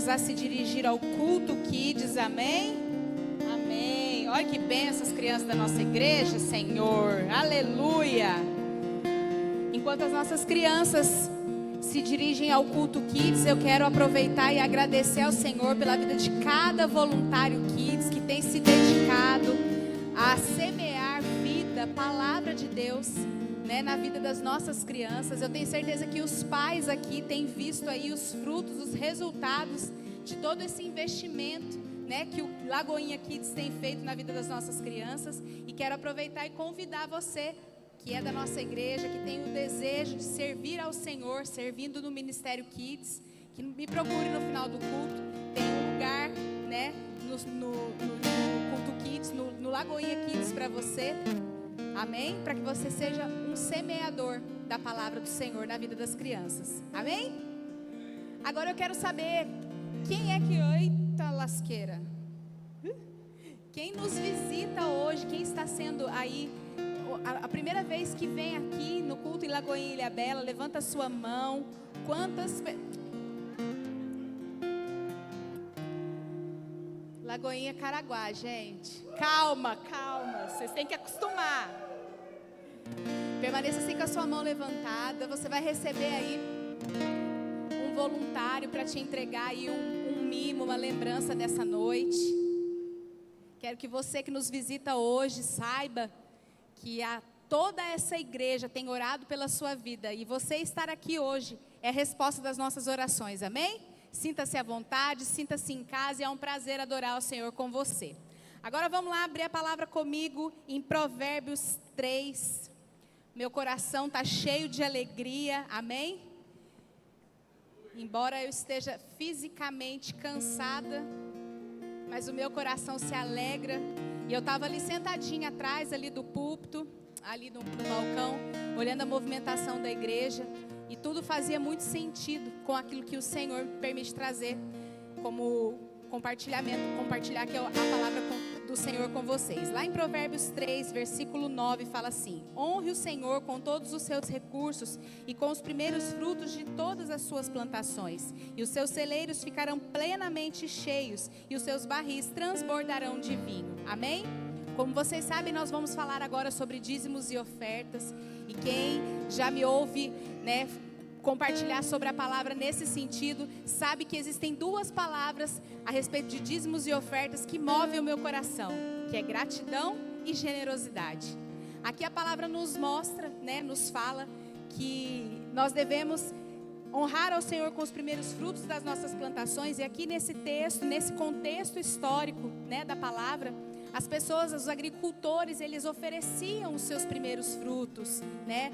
convidados a se dirigir ao culto Kids, amém? Amém. Olha que bênção as crianças da nossa igreja, Senhor, aleluia. Enquanto as nossas crianças se dirigem ao culto Kids, eu quero aproveitar e agradecer ao Senhor pela vida de cada voluntário Kids que tem se dedicado a semear vida, palavra de Deus, né, na vida das nossas crianças. Eu tenho certeza que os pais aqui têm visto aí os frutos, os resultados de todo esse investimento, né, que o Lagoinha Kids tem feito na vida das nossas crianças. E quero aproveitar e convidar você, que é da nossa igreja, que tem o desejo de servir ao Senhor, servindo no Ministério Kids, que me procure no final do culto. Tem um lugar, né, no culto Kids, no Lagoinha Kids para você. Amém? Para que você seja um semeador da palavra do Senhor na vida das crianças. Amém? Agora eu quero saber quem é que... Eita lasqueira! Quem nos visita hoje, quem está sendo aí a primeira vez que vem aqui no culto em Lagoinha Ilhabela, levanta a sua mão. Lagoinha Caraguá, gente. Calma, vocês têm que acostumar. Permaneça assim com a sua mão levantada. Você vai receber aí um voluntário para te entregar aí um mimo, uma lembrança dessa noite. Quero que você que nos visita hoje saiba que toda essa igreja tem orado pela sua vida. E você estar aqui hoje é a resposta das nossas orações, amém? Sinta-se à vontade, sinta-se em casa e é um prazer adorar o Senhor com você. Agora vamos lá abrir a palavra comigo em Provérbios 3. Meu coração está cheio de alegria, amém? Embora eu esteja fisicamente cansada, mas o meu coração se alegra. E eu estava ali sentadinha atrás ali do púlpito, ali no balcão, olhando a movimentação da igreja. E tudo fazia muito sentido com aquilo que o Senhor me permite trazer como compartilhar aqui a palavra do Senhor com vocês. Lá em Provérbios 3, versículo 9, fala assim: honre o Senhor com todos os seus recursos e com os primeiros frutos de todas as suas plantações. E os seus celeiros ficarão plenamente cheios e os seus barris transbordarão de vinho. Amém? Como vocês sabem, nós vamos falar agora sobre dízimos e ofertas. E quem já me ouve, né, compartilhar sobre a palavra nesse sentido, sabe que existem duas palavras a respeito de dízimos e ofertas que movem o meu coração, que é gratidão e generosidade. Aqui a palavra nos mostra, né, nos fala que nós devemos honrar ao Senhor com os primeiros frutos das nossas plantações. E aqui nesse texto, nesse contexto histórico, né, da palavra, as pessoas, os agricultores, eles ofereciam os seus primeiros frutos, né?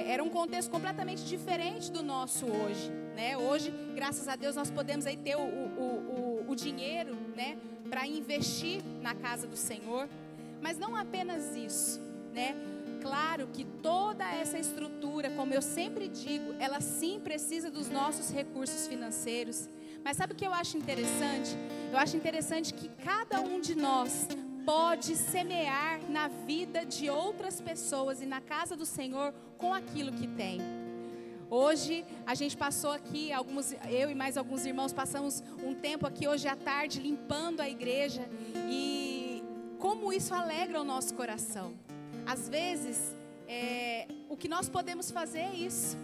Era um contexto completamente diferente do nosso hoje, né? Hoje, graças a Deus, nós podemos aí ter o dinheiro, né, para investir na casa do Senhor. Mas não apenas isso, né? Claro que toda essa estrutura, como eu sempre digo, ela sim precisa dos nossos recursos financeiros. Mas sabe o que eu acho interessante? Eu acho interessante que cada um de nós pode semear na vida de outras pessoas e na casa do Senhor com aquilo que tem. Hoje a gente passou aqui, eu e mais alguns irmãos passamos um tempo aqui hoje à tarde limpando a igreja. E como isso alegra o nosso coração. Às vezes, o que nós podemos fazer é isso.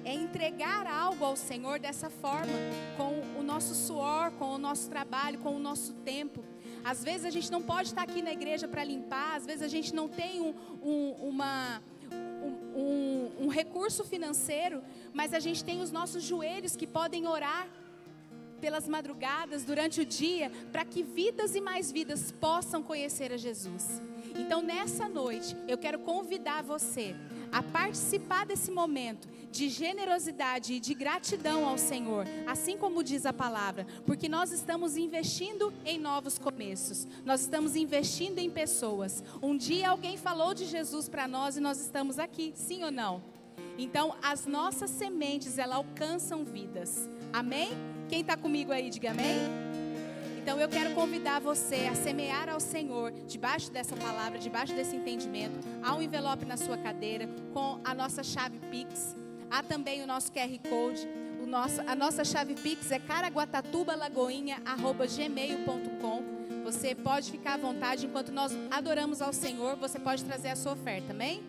É entregar algo ao Senhor dessa forma, com o nosso suor, com o nosso trabalho, com o nosso tempo. Às vezes a gente não pode estar aqui na igreja para limpar, às vezes a gente não tem um recurso financeiro, mas a gente tem os nossos joelhos que podem orar pelas madrugadas, durante o dia, para que vidas e mais vidas possam conhecer a Jesus. Então nessa noite, eu quero convidar você a participar desse momento de generosidade e de gratidão ao Senhor, assim como diz a palavra, porque nós estamos investindo em novos começos, nós estamos investindo em pessoas. Um dia alguém falou de Jesus para nós e nós estamos aqui, sim ou não? Então as nossas sementes, elas alcançam vidas, amém? Quem está comigo aí, diga amém? Então eu quero convidar você a semear ao Senhor, debaixo dessa palavra, debaixo desse entendimento. Há um envelope na sua cadeira com a nossa chave Pix. Há também o nosso QR Code, A nossa chave Pix é caraguatatuba.lagoinha@gmail.com. Você pode ficar à vontade, enquanto nós adoramos ao Senhor, você pode trazer a sua oferta, amém?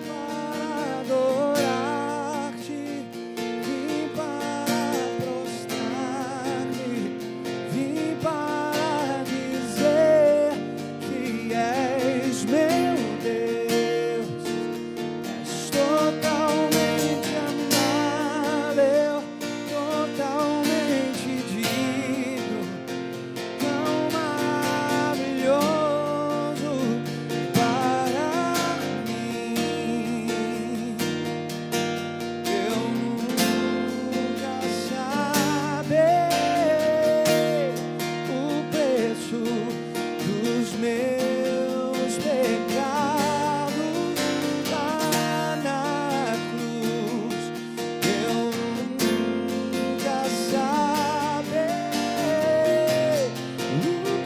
Para adorar-te, vim para prostrar-me, vim para dizer que és meu Deus, és totalmente amável, totalmente digno, tão maravilhoso para mim. Eu nunca saberei o preço dos meus pecados lá na cruz. Eu nunca saberei o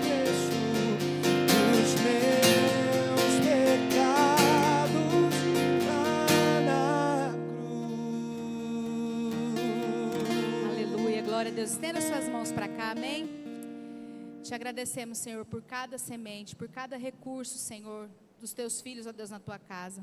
preço dos meus pecados lá na cruz. Aleluia, glória a Deus. Estenda suas mãos para cá, amém? Te agradecemos, Senhor, por cada semente, por cada recurso, Senhor, dos teus filhos, ó Deus, na tua casa.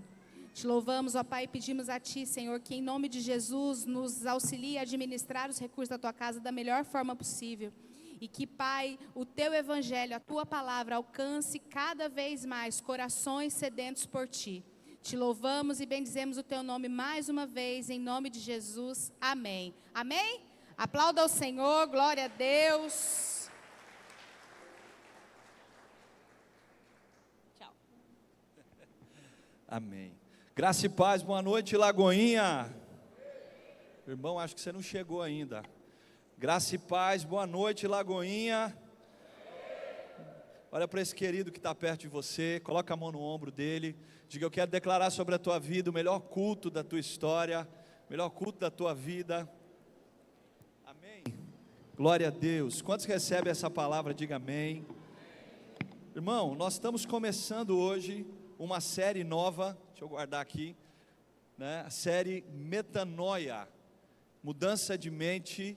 Te louvamos, ó Pai, e pedimos a Ti, Senhor, que em nome de Jesus nos auxilie a administrar os recursos da Tua casa da melhor forma possível. E que, Pai, o Teu Evangelho, a Tua Palavra, alcance cada vez mais corações sedentos por Ti. Te louvamos e bendizemos o Teu nome mais uma vez, em nome de Jesus. Amém. Amém? Aplauda ao Senhor, glória a Deus. Tchau. Amém. Graça e paz, boa noite, Lagoinha. Irmão, acho que você não chegou ainda. Graça e paz, boa noite, Lagoinha. Olha para esse querido que está perto de você, coloca a mão no ombro dele. Diga: eu quero declarar sobre a tua vida o melhor culto da tua história, o melhor culto da tua vida. Amém. Glória a Deus. Quantos recebem essa palavra? Diga amém. Irmão, nós estamos começando hoje uma série nova, deixa eu guardar aqui, né? A série Metanoia, mudança de mente.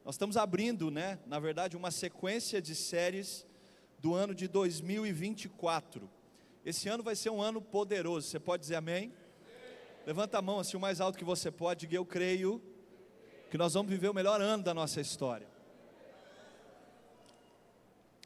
Nós estamos abrindo, né, na verdade, uma sequência de séries do ano de 2024. Esse ano vai ser um ano poderoso, você pode dizer amém? Levanta a mão assim o mais alto que você pode, diga: eu creio que nós vamos viver o melhor ano da nossa história.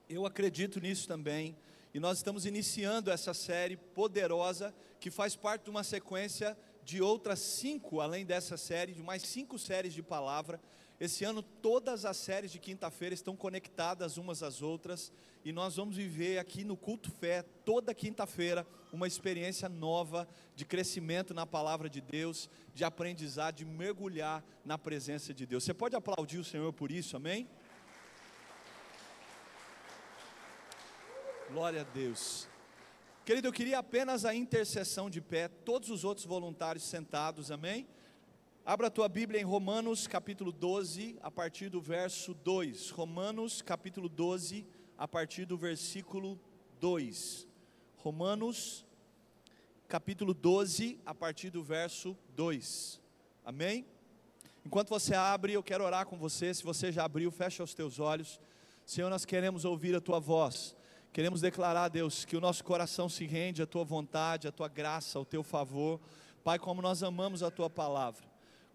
Eu acredito nisso também. E nós estamos iniciando essa série poderosa, que faz parte de uma sequência de outras 5, além dessa série, de mais 5 séries de palavra. Esse ano todas as séries de quinta-feira estão conectadas umas às outras, e nós vamos viver aqui no Culto Fé, toda quinta-feira, uma experiência nova de crescimento na palavra de Deus, de aprendizado, de mergulhar na presença de Deus. Você pode aplaudir o Senhor por isso, amém? Glória a Deus. Querido, eu queria apenas a intercessão de pé, todos os outros voluntários sentados, amém? Abra a tua Bíblia em Romanos capítulo 12, a partir do verso 2. Romanos capítulo 12, a partir do versículo 2. Romanos capítulo 12, a partir do verso 2. Amém? Enquanto você abre, eu quero orar com você. Se você já abriu, fecha os teus olhos. Senhor, nós queremos ouvir a tua voz. Queremos declarar, Deus, que o nosso coração se rende à tua vontade, à tua graça, ao teu favor. Pai, como nós amamos a tua palavra,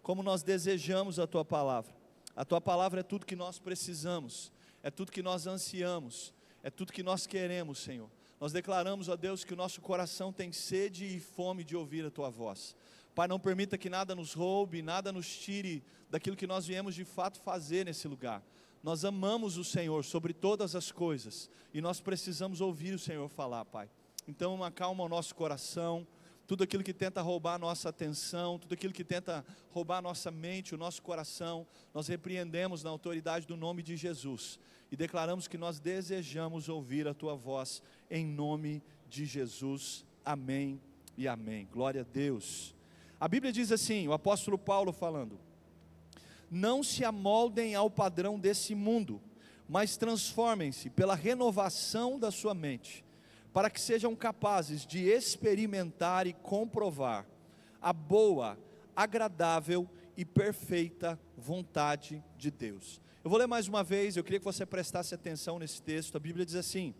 como nós desejamos a tua palavra. A tua palavra é tudo que nós precisamos, é tudo que nós ansiamos, é tudo que nós queremos, Senhor. Nós declaramos, ó Deus, que o nosso coração tem sede e fome de ouvir a tua voz. Pai, não permita que nada nos roube, nada nos tire daquilo que nós viemos de fato fazer nesse lugar. Nós amamos o Senhor sobre todas as coisas, e nós precisamos ouvir o Senhor falar, Pai. Então acalma o nosso coração, tudo aquilo que tenta roubar a nossa atenção, tudo aquilo que tenta roubar a nossa mente, o nosso coração, nós repreendemos na autoridade do nome de Jesus, e declaramos que nós desejamos ouvir a tua voz, em nome de Jesus, amém e amém. Glória a Deus. A Bíblia diz assim, o apóstolo Paulo falando: não se amoldem ao padrão desse mundo, mas transformem-se pela renovação da sua mente, para que sejam capazes de experimentar e comprovar a boa, agradável e perfeita vontade de Deus. Eu vou ler mais uma vez, eu queria que você prestasse atenção nesse texto. A Bíblia diz assim: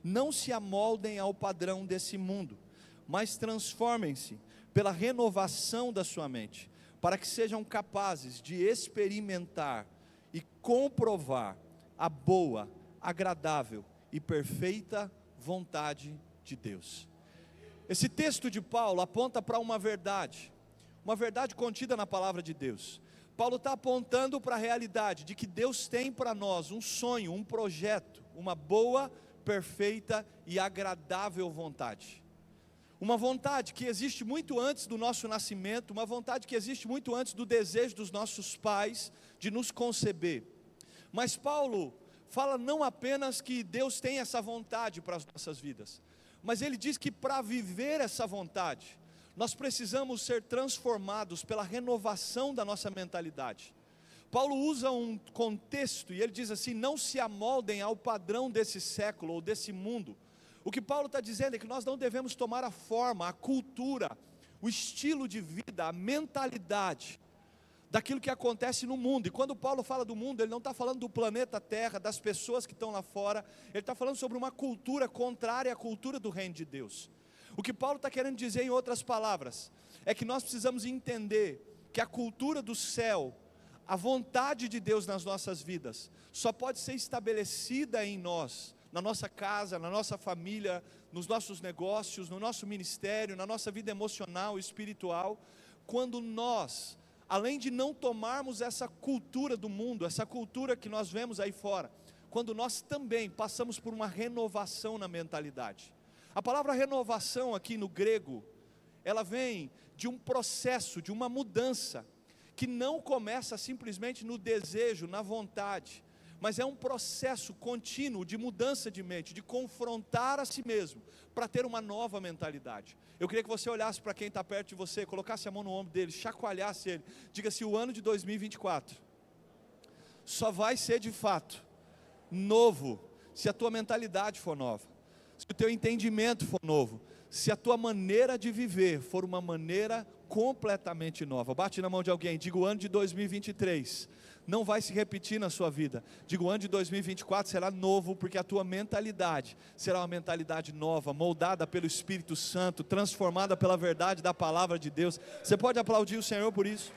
não se amoldem ao padrão desse mundo, mas transformem-se pela renovação da sua mente, para que sejam capazes de experimentar e comprovar a boa, agradável e perfeita vontade de Deus. Esse texto de Paulo aponta para uma verdade contida na palavra de Deus. Paulo está apontando para a realidade de que Deus tem para nós um sonho, um projeto, uma boa, perfeita e agradável vontade. Uma vontade que existe muito antes do nosso nascimento, uma vontade que existe muito antes do desejo dos nossos pais de nos conceber. Mas Paulo fala não apenas que Deus tem essa vontade para as nossas vidas, mas ele diz que para viver essa vontade, nós precisamos ser transformados pela renovação da nossa mentalidade. Paulo usa um contexto e ele diz assim: não se amoldem ao padrão desse século ou desse mundo. O que Paulo está dizendo é que nós não devemos tomar a forma, a cultura, o estilo de vida, a mentalidade daquilo que acontece no mundo. E quando Paulo fala do mundo, ele não está falando do planeta Terra, das pessoas que estão lá fora, ele está falando sobre uma cultura contrária à cultura do reino de Deus. O que Paulo está querendo dizer, em outras palavras, é que nós precisamos entender que a cultura do céu, a vontade de Deus nas nossas vidas, só pode ser estabelecida em nós, na nossa casa, na nossa família, nos nossos negócios, no nosso ministério, na nossa vida emocional e espiritual, quando nós, além de não tomarmos essa cultura do mundo, essa cultura que nós vemos aí fora, quando nós também passamos por uma renovação na mentalidade. A palavra renovação aqui no grego, ela vem de um processo, de uma mudança, que não começa simplesmente no desejo, na vontade, mas é um processo contínuo de mudança de mente, de confrontar a si mesmo, para ter uma nova mentalidade. Eu queria que você olhasse para quem está perto de você, colocasse a mão no ombro dele, chacoalhasse ele, diga-se: o ano de 2024 só vai ser de fato novo, se a tua mentalidade for nova, se o teu entendimento for novo, se a tua maneira de viver for uma maneira completamente nova. Bate na mão de alguém, diga: o ano de 2023 não vai se repetir na sua vida. Diga: o ano de 2024 será novo, porque a tua mentalidade será uma mentalidade nova, moldada pelo Espírito Santo, transformada pela verdade da palavra de Deus. Você pode aplaudir o Senhor por isso?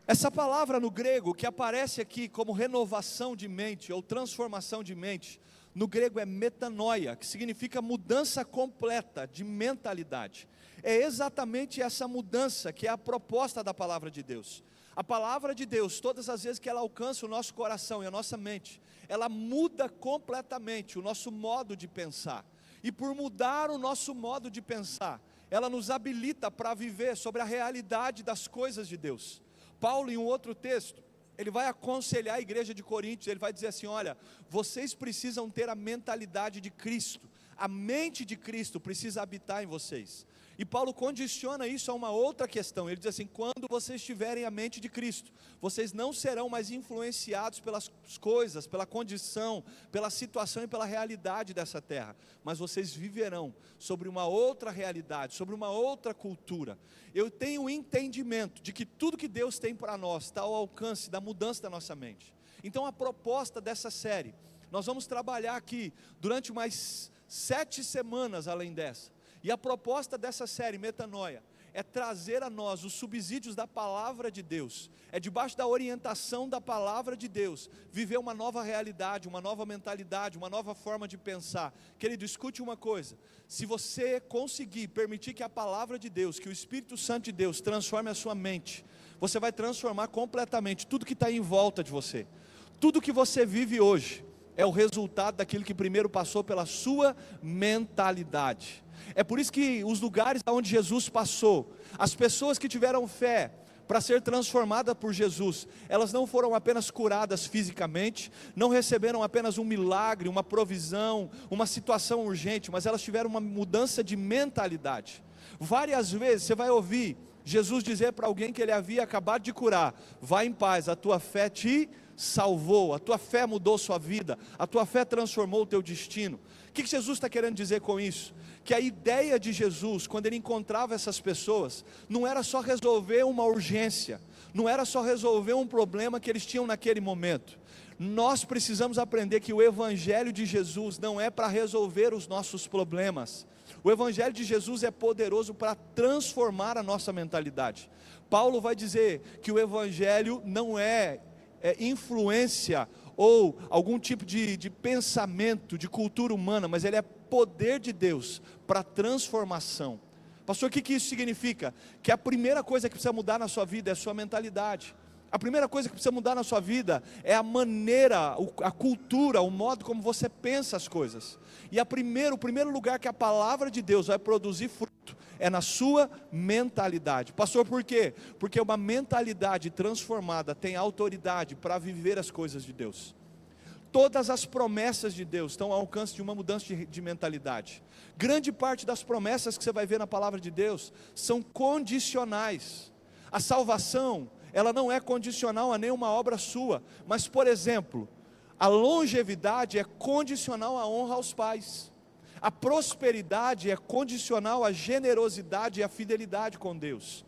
Essa palavra no grego, que aparece aqui como renovação de mente, ou transformação de mente, no grego é metanoia, que significa mudança completa de mentalidade. É exatamente essa mudança que é a proposta da palavra de Deus. A palavra de Deus, todas as vezes que ela alcança o nosso coração e a nossa mente, ela muda completamente o nosso modo de pensar. E por mudar o nosso modo de pensar, ela nos habilita para viver sobre a realidade das coisas de Deus. Paulo, em um outro texto, ele vai aconselhar a igreja de Coríntios, ele vai dizer assim: olha, vocês precisam ter a mentalidade de Cristo, a mente de Cristo precisa habitar em vocês. E Paulo condiciona isso a uma outra questão. Ele diz assim: quando vocês tiverem a mente de Cristo, vocês não serão mais influenciados pelas coisas, pela condição, pela situação e pela realidade dessa terra, mas vocês viverão sobre uma outra realidade, sobre uma outra cultura. Eu tenho o entendimento de que tudo que Deus tem para nós está ao alcance da mudança da nossa mente. Então a proposta dessa série, nós vamos trabalhar aqui durante mais 7 semanas além dessa. E a proposta dessa série, Metanoia, é trazer a nós os subsídios da palavra de Deus, é debaixo da orientação da palavra de Deus, viver uma nova realidade, uma nova mentalidade, uma nova forma de pensar. Querido, escute uma coisa: se você conseguir permitir que a palavra de Deus, que o Espírito Santo de Deus transforme a sua mente, você vai transformar completamente tudo que está em volta de você. Tudo que você vive hoje é o resultado daquilo que primeiro passou pela sua mentalidade. É por isso que os lugares onde Jesus passou, as pessoas que tiveram fé para ser transformadas por Jesus, elas não foram apenas curadas fisicamente, não receberam apenas um milagre, uma provisão, uma situação urgente, mas elas tiveram uma mudança de mentalidade. Várias vezes você vai ouvir Jesus dizer para alguém que ele havia acabado de curar: vai em paz, a tua fé te salvou, a tua fé mudou sua vida, a tua fé transformou o teu destino. O que Jesus está querendo dizer com isso? Que a ideia de Jesus, quando ele encontrava essas pessoas, não era só resolver uma urgência, não era só resolver um problema que eles tinham naquele momento. Nós precisamos aprender que o Evangelho de Jesus não é para resolver os nossos problemas. O Evangelho de Jesus é poderoso para transformar a nossa mentalidade. Paulo vai dizer que o Evangelho não é influência ou algum tipo de pensamento, de cultura humana, mas ele é poder de Deus para transformação. Pastor, o que isso significa? Que a primeira coisa que precisa mudar na sua vida é a sua mentalidade. A primeira coisa que precisa mudar na sua vida é a maneira, a cultura, o modo como você pensa as coisas. E o primeiro lugar que a palavra de Deus vai produzir fruto é na sua mentalidade. Pastor, por quê? Porque uma mentalidade transformada tem autoridade para viver as coisas de Deus. Todas as promessas de Deus estão ao alcance de uma mudança de mentalidade. Grande parte das promessas que você vai ver na palavra de Deus são condicionais. A salvação, ela não é condicional a nenhuma obra sua, mas, por exemplo, a longevidade é condicional à honra aos pais. A prosperidade é condicional à generosidade e à fidelidade com Deus.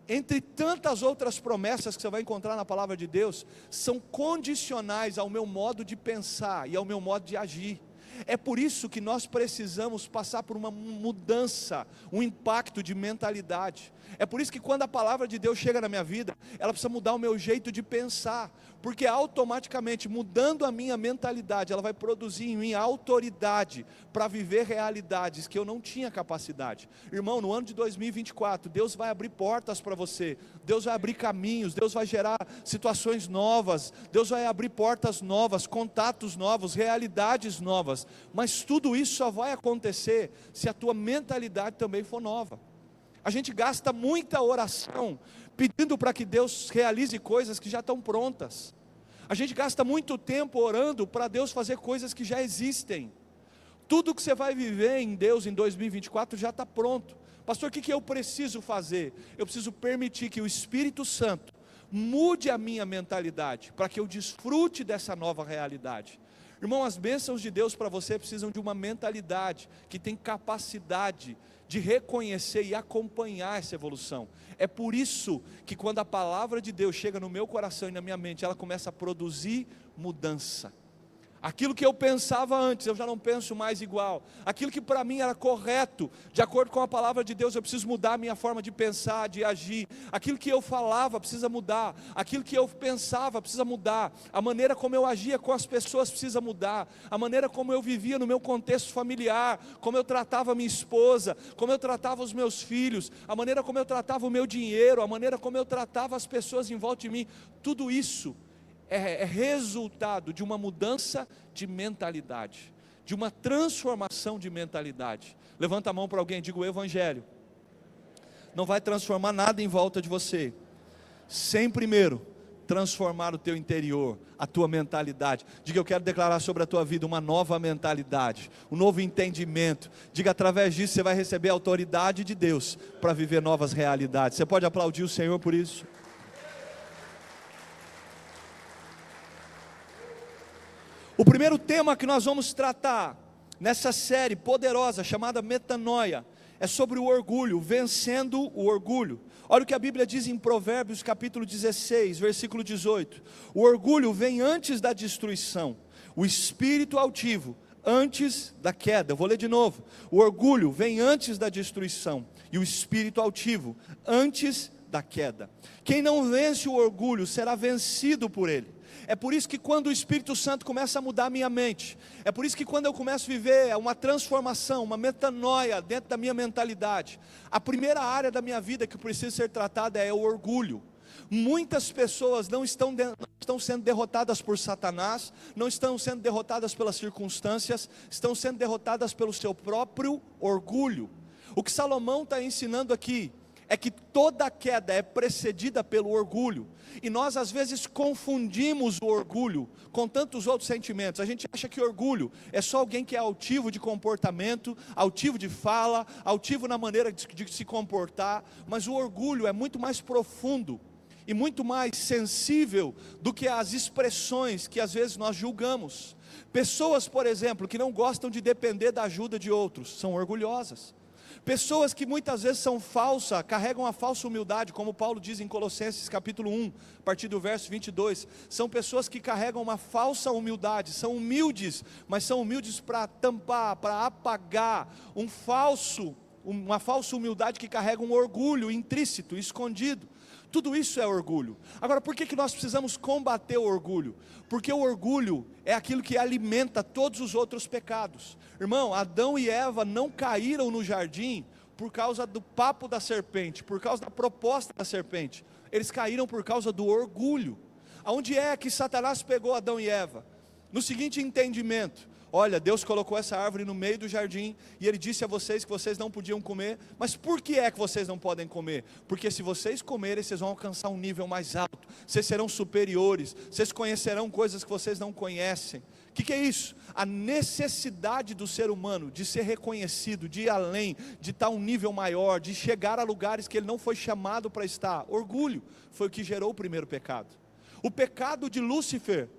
Entre tantas outras promessas que você vai encontrar na palavra de Deus, são condicionais ao meu modo de pensar e ao meu modo de agir. É por isso que nós precisamos passar por uma mudança, um impacto de mentalidade. É por isso que quando a palavra de Deus chega na minha vida, ela precisa mudar o meu jeito de pensar, porque automaticamente, mudando a minha mentalidade, ela vai produzir em mim autoridade para viver realidades que eu não tinha capacidade. Irmão, no ano de 2024, Deus vai abrir portas para você, Deus vai abrir caminhos, Deus vai gerar situações novas, Deus vai abrir portas novas, contatos novos, realidades novas, mas tudo isso só vai acontecer se a tua mentalidade também for nova. A gente gasta muita oração pedindo para que Deus realize coisas que já estão prontas. A gente gasta muito tempo orando para Deus fazer coisas que já existem. Tudo que você vai viver em Deus em 2024 já está pronto. Pastor, o que eu preciso fazer? Eu preciso permitir que o Espírito Santo mude a minha mentalidade, para que eu desfrute dessa nova realidade. Irmão, as bênçãos de Deus para você precisam de uma mentalidade que tem capacidade de reconhecer e acompanhar essa evolução. É por isso que quando a palavra de Deus chega no meu coração e na minha mente, ela começa a produzir mudança. Aquilo que eu pensava antes, eu já não penso mais igual. Aquilo que para mim era correto, de acordo com a palavra de Deus, eu preciso mudar a minha forma de pensar, de agir. Aquilo que eu falava precisa mudar. Aquilo que eu pensava precisa mudar. A maneira como eu agia com as pessoas precisa mudar. A maneira como eu vivia no meu contexto familiar, como eu tratava a minha esposa, como eu tratava os meus filhos, a maneira como eu tratava o meu dinheiro, a maneira como eu tratava as pessoas em volta de mim. Tudo isso é resultado de uma mudança de mentalidade, de uma transformação de mentalidade. Levanta a mão para alguém e diga: o Evangelho não vai transformar nada em volta de você, sem primeiro transformar o teu interior, a tua mentalidade. Diga: eu quero declarar sobre a tua vida uma nova mentalidade, um novo entendimento. Diga: através disso você vai receber a autoridade de Deus para viver novas realidades. Você pode aplaudir o Senhor por isso? O primeiro tema que nós vamos tratar nessa série poderosa chamada Metanoia é sobre o orgulho, vencendo o orgulho. Olha o que a Bíblia diz em Provérbios capítulo 16, versículo 18: o orgulho vem antes da destruição, o espírito altivo antes da queda. Eu vou ler de novo: o orgulho vem antes da destruição e o espírito altivo antes da queda. Quem não vence o orgulho será vencido por ele. É por isso que quando o Espírito Santo começa a mudar a minha mente, é por isso que quando eu começo a viver uma transformação, uma metanoia dentro da minha mentalidade, a primeira área da minha vida que precisa ser tratada é o orgulho. Muitas pessoas não estão sendo derrotadas por Satanás, não estão sendo derrotadas pelas circunstâncias, estão sendo derrotadas pelo seu próprio orgulho. O que Salomão está ensinando aqui é que toda queda é precedida pelo orgulho, e nós às vezes confundimos o orgulho com tantos outros sentimentos. A gente acha que orgulho é só alguém que é altivo de comportamento, altivo de fala, altivo na maneira de se comportar, mas o orgulho é muito mais profundo e muito mais sensível do que as expressões que às vezes nós julgamos. Pessoas, por exemplo, que não gostam de depender da ajuda de outros, são orgulhosas. Pessoas que muitas vezes são falsas, carregam a falsa humildade, como Paulo diz em Colossenses capítulo 1, a partir do verso 22, são pessoas que carregam uma falsa humildade, são humildes, mas são humildes para tampar, para apagar uma falsa humildade que carrega um orgulho intrínseco, escondido. Tudo isso é orgulho. Agora, por que nós precisamos combater o orgulho? Porque o orgulho é aquilo que alimenta todos os outros pecados. Irmão, Adão e Eva não caíram no jardim por causa do papo da serpente, por causa da proposta da serpente. Eles caíram por causa do orgulho. Aonde é que Satanás pegou Adão e Eva? No seguinte entendimento: olha, Deus colocou essa árvore no meio do jardim, e Ele disse a vocês que vocês não podiam comer. Mas por que é que vocês não podem comer? Porque se vocês comerem, vocês vão alcançar um nível mais alto, vocês serão superiores, vocês conhecerão coisas que vocês não conhecem. O que é isso? A necessidade do ser humano de ser reconhecido, de ir além, de estar a um nível maior, de chegar a lugares que ele não foi chamado para estar. Orgulho foi o que gerou o primeiro pecado. O pecado de Lúcifer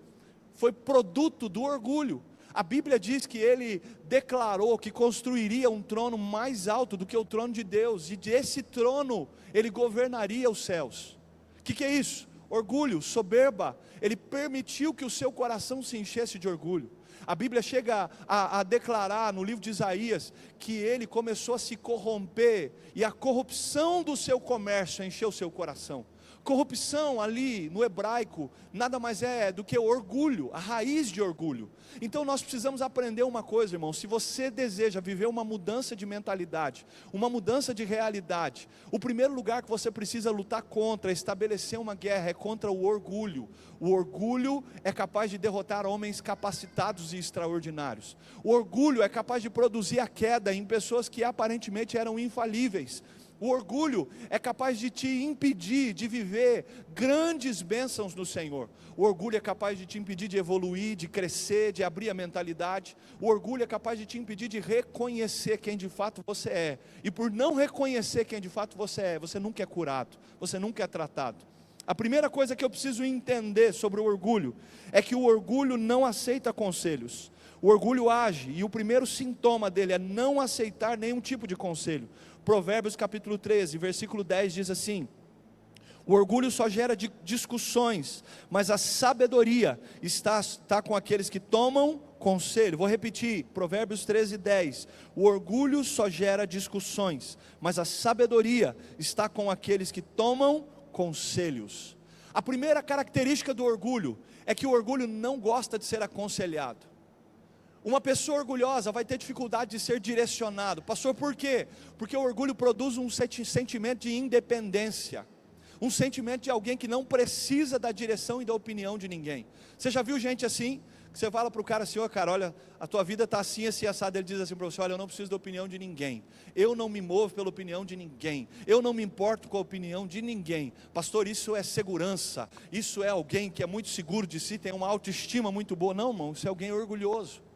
foi produto do orgulho. A Bíblia diz que ele declarou que construiria um trono mais alto do que o trono de Deus, e desse trono ele governaria os céus. O que é isso? Orgulho, soberba. Ele permitiu que o seu coração se enchesse de orgulho. A Bíblia chega a declarar no livro de Isaías que ele começou a se corromper, e a corrupção do seu comércio encheu o seu coração. Corrupção ali no hebraico nada mais é do que orgulho, a raiz de orgulho. Então nós precisamos aprender uma coisa, irmão: se você deseja viver uma mudança de mentalidade, uma mudança de realidade, o primeiro lugar que você precisa lutar contra, estabelecer uma guerra, é contra o orgulho. O orgulho é capaz de derrotar homens capacitados e extraordinários. O orgulho é capaz de produzir a queda em pessoas que aparentemente eram infalíveis. O orgulho é capaz de te impedir de viver grandes bênçãos no Senhor. O orgulho é capaz de te impedir de evoluir, de crescer, de abrir a mentalidade. O orgulho é capaz de te impedir de reconhecer quem de fato você é. E por não reconhecer quem de fato você é, você nunca é curado, você nunca é tratado. A primeira coisa que eu preciso entender sobre o orgulho é que o orgulho não aceita conselhos. O orgulho age, e o primeiro sintoma dele é não aceitar nenhum tipo de conselho. Provérbios capítulo 13, versículo 10 diz assim: o orgulho só gera discussões, mas a sabedoria está com aqueles que tomam conselho. Vou repetir, Provérbios 13, 10. O orgulho só gera discussões, mas a sabedoria está com aqueles que tomam conselhos. A primeira característica do orgulho é que o orgulho não gosta de ser aconselhado. Uma pessoa orgulhosa vai ter dificuldade de ser direcionado. Pastor, por quê? Porque o orgulho produz um sentimento de independência, um sentimento de alguém que não precisa da direção e da opinião de ninguém. Você já viu gente assim? Que você fala para o cara assim: ô cara, olha, a tua vida está assim, assim, assado. Ele diz assim para você: olha, eu não preciso da opinião de ninguém, eu não me movo pela opinião de ninguém, eu não me importo com a opinião de ninguém. Pastor, isso é segurança, isso é alguém que é muito seguro de si, tem uma autoestima muito boa. Não, irmão, isso é alguém orgulhoso.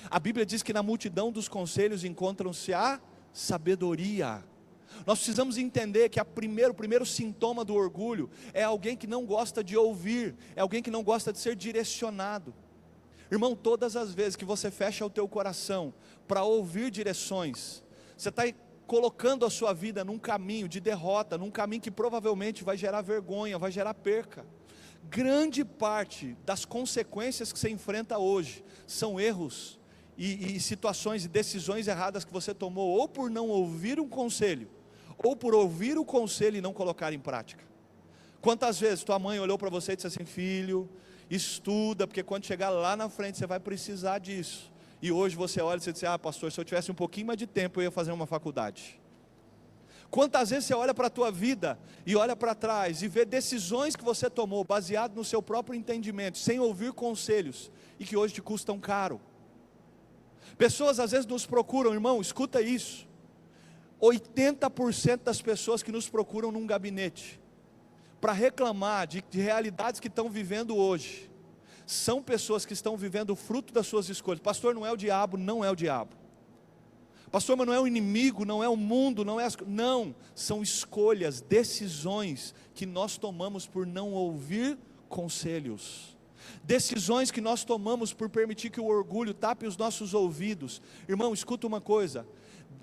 A Bíblia diz que na multidão dos conselhos encontram-se a sabedoria. Nós precisamos entender que o primeiro sintoma do orgulho é alguém que não gosta de ouvir, é alguém que não gosta de ser direcionado. Irmão, todas as vezes que você fecha o teu coração para ouvir direções, você está colocando a sua vida num caminho de derrota, num caminho que provavelmente vai gerar vergonha, vai gerar perca. Grande parte das consequências que você enfrenta hoje são erros e situações e decisões erradas que você tomou, ou por não ouvir um conselho, ou por ouvir o conselho e não colocar em prática. Quantas vezes tua mãe olhou para você e disse assim: filho, estuda, porque quando chegar lá na frente você vai precisar disso. E hoje você olha e você diz: ah pastor, se eu tivesse um pouquinho mais de tempo eu ia fazer uma faculdade. Quantas vezes você olha para a tua vida e olha para trás e vê decisões que você tomou baseado no seu próprio entendimento, sem ouvir conselhos, e que hoje te custam caro. Pessoas às vezes nos procuram: irmão, escuta isso, 80% das pessoas que nos procuram num gabinete para reclamar de realidades que estão vivendo hoje, são pessoas que estão vivendo o fruto das suas escolhas. Pastor, não é o diabo, não é o diabo. Pastor, mas não é o inimigo, não é o mundo, não, são escolhas, decisões que nós tomamos por não ouvir conselhos. Decisões que nós tomamos por permitir que o orgulho tape os nossos ouvidos. Irmão, escuta uma coisa.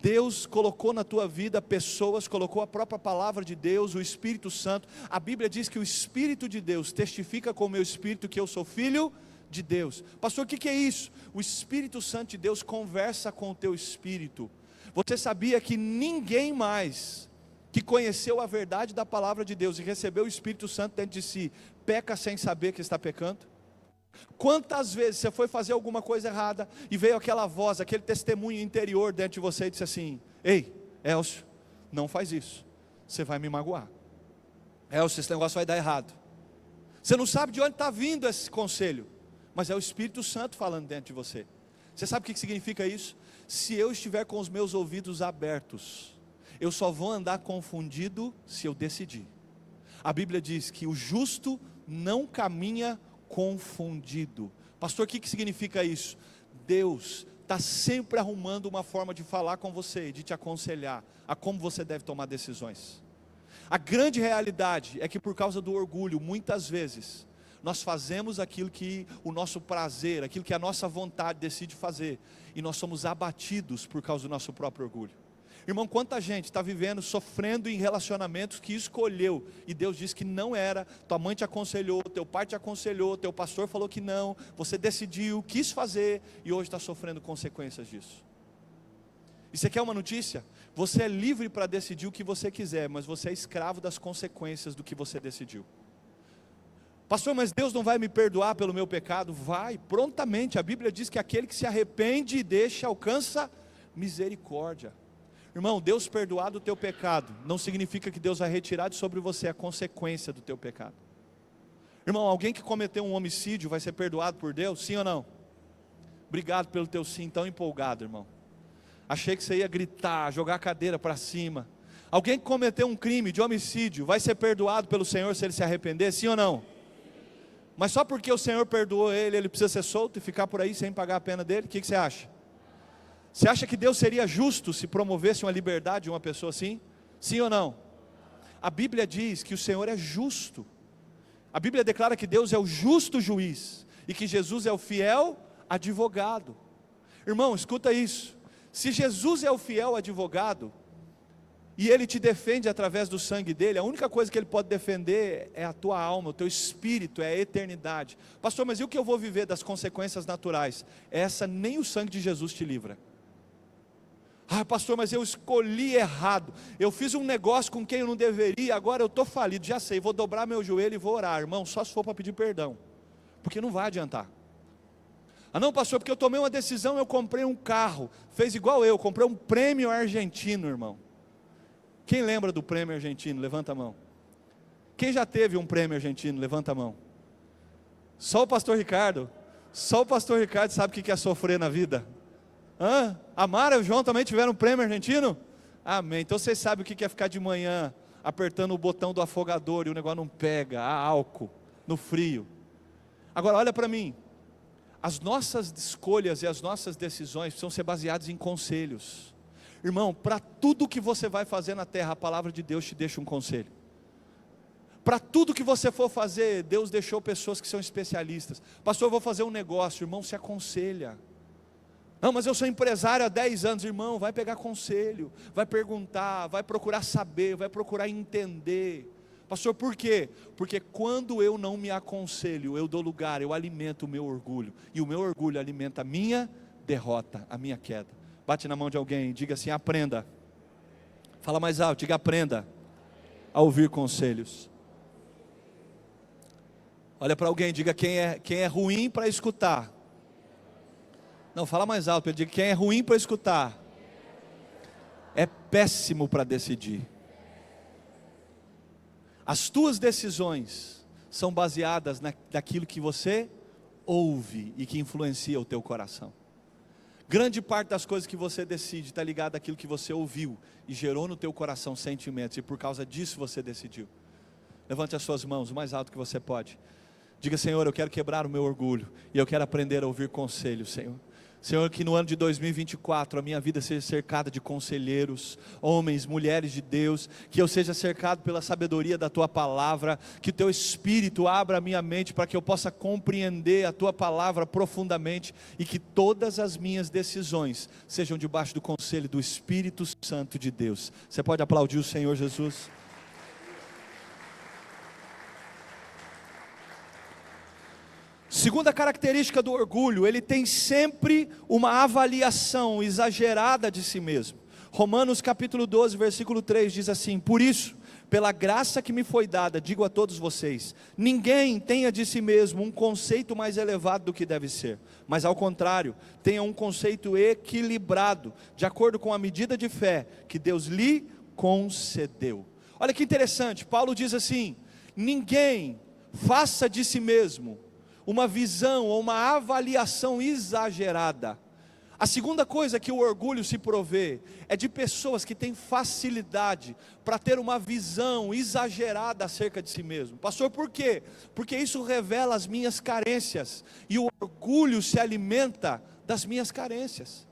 Deus colocou na tua vida pessoas, colocou a própria palavra de Deus, o Espírito Santo. A Bíblia diz que o Espírito de Deus testifica com o meu espírito que eu sou filho de Deus. Pastor, o que é isso? O Espírito Santo de Deus conversa com o teu espírito. Você sabia que ninguém mais que conheceu a verdade da palavra de Deus e recebeu o Espírito Santo dentro de si, peca sem saber que está pecando? Quantas vezes você foi fazer alguma coisa errada e veio aquela voz, aquele testemunho interior dentro de você e disse assim: ei, Elcio, não faz isso, você vai me magoar. Elcio, esse negócio vai dar errado. Você não sabe de onde está vindo esse conselho, mas é o Espírito Santo falando dentro de você. Você sabe o que significa isso? Se eu estiver com os meus ouvidos abertos, eu só vou andar confundido se eu decidir. A Bíblia diz que o justo não caminha confundido. Pastor, o que significa isso? Deus está sempre arrumando uma forma de falar com você, de te aconselhar a como você deve tomar decisões. A grande realidade é que por causa do orgulho, muitas vezes, nós fazemos aquilo que o nosso prazer, aquilo que a nossa vontade decide fazer, e nós somos abatidos por causa do nosso próprio orgulho. Irmão, quanta gente está vivendo, sofrendo em relacionamentos que escolheu, e Deus disse que não era, tua mãe te aconselhou, teu pai te aconselhou, teu pastor falou que não, você decidiu, quis fazer, e hoje está sofrendo consequências disso. E você quer uma notícia? Você é livre para decidir o que você quiser, mas você é escravo das consequências do que você decidiu. Pastor, mas Deus não vai me perdoar pelo meu pecado? Vai, prontamente. A Bíblia diz que aquele que se arrepende e deixa, alcança misericórdia. Irmão, Deus perdoar do teu pecado não significa que Deus vai retirar de sobre você a consequência do teu pecado. Irmão, alguém que cometeu um homicídio vai ser perdoado por Deus? Sim ou não? Obrigado pelo teu sim tão empolgado, irmão. Achei que você ia gritar, jogar a cadeira para cima. Alguém que cometeu um crime de homicídio vai ser perdoado pelo Senhor se ele se arrepender? Sim ou não? Mas só porque o Senhor perdoou ele precisa ser solto e ficar por aí sem pagar a pena dele? O que você acha? Você acha que Deus seria justo se promovesse uma liberdade de uma pessoa assim? Sim ou não? A Bíblia diz que o Senhor é justo. A Bíblia declara que Deus é o justo juiz e que Jesus é o fiel advogado. Irmão, escuta isso. Se Jesus é o fiel advogado e Ele te defende através do sangue dele, a única coisa que Ele pode defender é a tua alma, o teu espírito, é a eternidade. Pastor, mas e o que eu vou viver das consequências naturais? Essa nem o sangue de Jesus te livra. Ah, pastor, mas eu escolhi errado, eu fiz um negócio com quem eu não deveria, agora eu estou falido, já sei, vou dobrar meu joelho e vou orar. Irmão, só se for para pedir perdão, porque não vai adiantar. Ah não, pastor, porque eu tomei uma decisão, eu comprei um carro, fez igual eu, comprei um prêmio argentino, irmão. Quem lembra do prêmio argentino? Levanta a mão. Quem já teve um prêmio argentino? Levanta a mão. Só o pastor Ricardo. Só o pastor Ricardo sabe o que é sofrer na vida. A Mara e o João também tiveram um prêmio argentino? Amém. Então vocês sabem o que é ficar de manhã apertando o botão do afogador e o negócio não pega, há álcool no frio. Agora olha para mim. As nossas escolhas e as nossas decisões precisam ser baseadas em conselhos. Irmão, para tudo que você vai fazer na terra, a palavra de Deus te deixa um conselho. Para tudo que você for fazer, Deus deixou pessoas que são especialistas. Pastor, eu vou fazer um negócio, irmão, se aconselha. Não, mas eu sou empresário há 10 anos, irmão, vai pegar conselho, vai perguntar, vai procurar saber, vai procurar entender. Pastor, por quê? Porque quando eu não me aconselho, eu dou lugar, eu alimento o meu orgulho, e o meu orgulho alimenta a minha derrota, a minha queda. Bate na mão de alguém, diga assim, aprenda. Fala mais alto, diga aprenda a ouvir conselhos. Olha para alguém, diga quem é ruim para escutar. Não, fala mais alto, diga quem é ruim para escutar é péssimo para decidir. As tuas decisões são baseadas naquilo que você ouve e que influencia o teu coração. Grande parte das coisas que você decide está ligada àquilo que você ouviu e gerou no teu coração sentimentos, e por causa disso você decidiu. Levante as suas mãos o mais alto que você pode. Diga: Senhor, eu quero quebrar o meu orgulho e eu quero aprender a ouvir conselhos, Senhor. Senhor, que no ano de 2024 a minha vida seja cercada de conselheiros, homens, mulheres de Deus, que eu seja cercado pela sabedoria da Tua palavra, que o Teu Espírito abra a minha mente para que eu possa compreender a Tua palavra profundamente, e que todas as minhas decisões sejam debaixo do conselho do Espírito Santo de Deus. Você pode aplaudir o Senhor Jesus? Segunda característica do orgulho: ele tem sempre uma avaliação exagerada de si mesmo. Romanos capítulo 12, versículo 3 diz assim: por isso, pela graça que me foi dada, digo a todos vocês, ninguém tenha de si mesmo um conceito mais elevado do que deve ser, mas ao contrário, tenha um conceito equilibrado, de acordo com a medida de fé que Deus lhe concedeu. Olha que interessante, Paulo diz assim: ninguém faça de si mesmo uma visão ou uma avaliação exagerada. A segunda coisa que o orgulho se provê é de pessoas que têm facilidade para ter uma visão exagerada acerca de si mesmo. Pastor, por quê? Porque isso revela as minhas carências, e o orgulho se alimenta das minhas carências.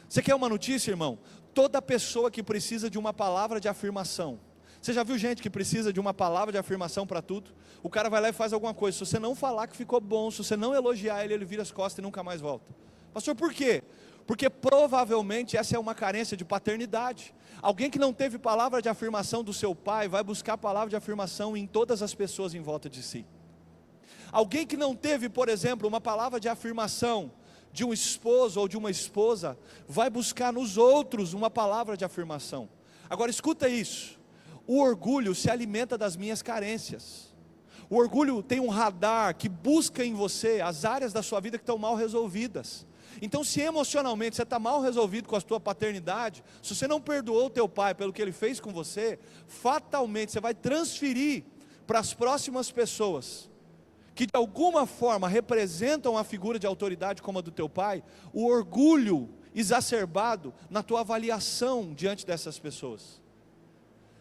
Você quer uma notícia, irmão? Toda pessoa que precisa de uma palavra de afirmação. Você já viu gente que precisa de uma palavra de afirmação para tudo? O cara vai lá e faz alguma coisa, se você não falar que ficou bom, se você não elogiar ele, ele vira as costas e nunca mais volta. Pastor, por quê? Porque provavelmente essa é uma carência de paternidade. Alguém que não teve palavra de afirmação do seu pai, vai buscar palavra de afirmação em todas as pessoas em volta de si. Alguém que não teve, por exemplo, uma palavra de afirmação de um esposo ou de uma esposa, vai buscar nos outros uma palavra de afirmação. Agora escuta isso: o orgulho se alimenta das minhas carências. O orgulho tem um radar que busca em você as áreas da sua vida que estão mal resolvidas. Então, se emocionalmente você está mal resolvido com a sua paternidade, se você não perdoou o teu pai pelo que ele fez com você, fatalmente você vai transferir para as próximas pessoas, que de alguma forma representam a figura de autoridade como a do teu pai, o orgulho exacerbado na tua avaliação diante dessas pessoas.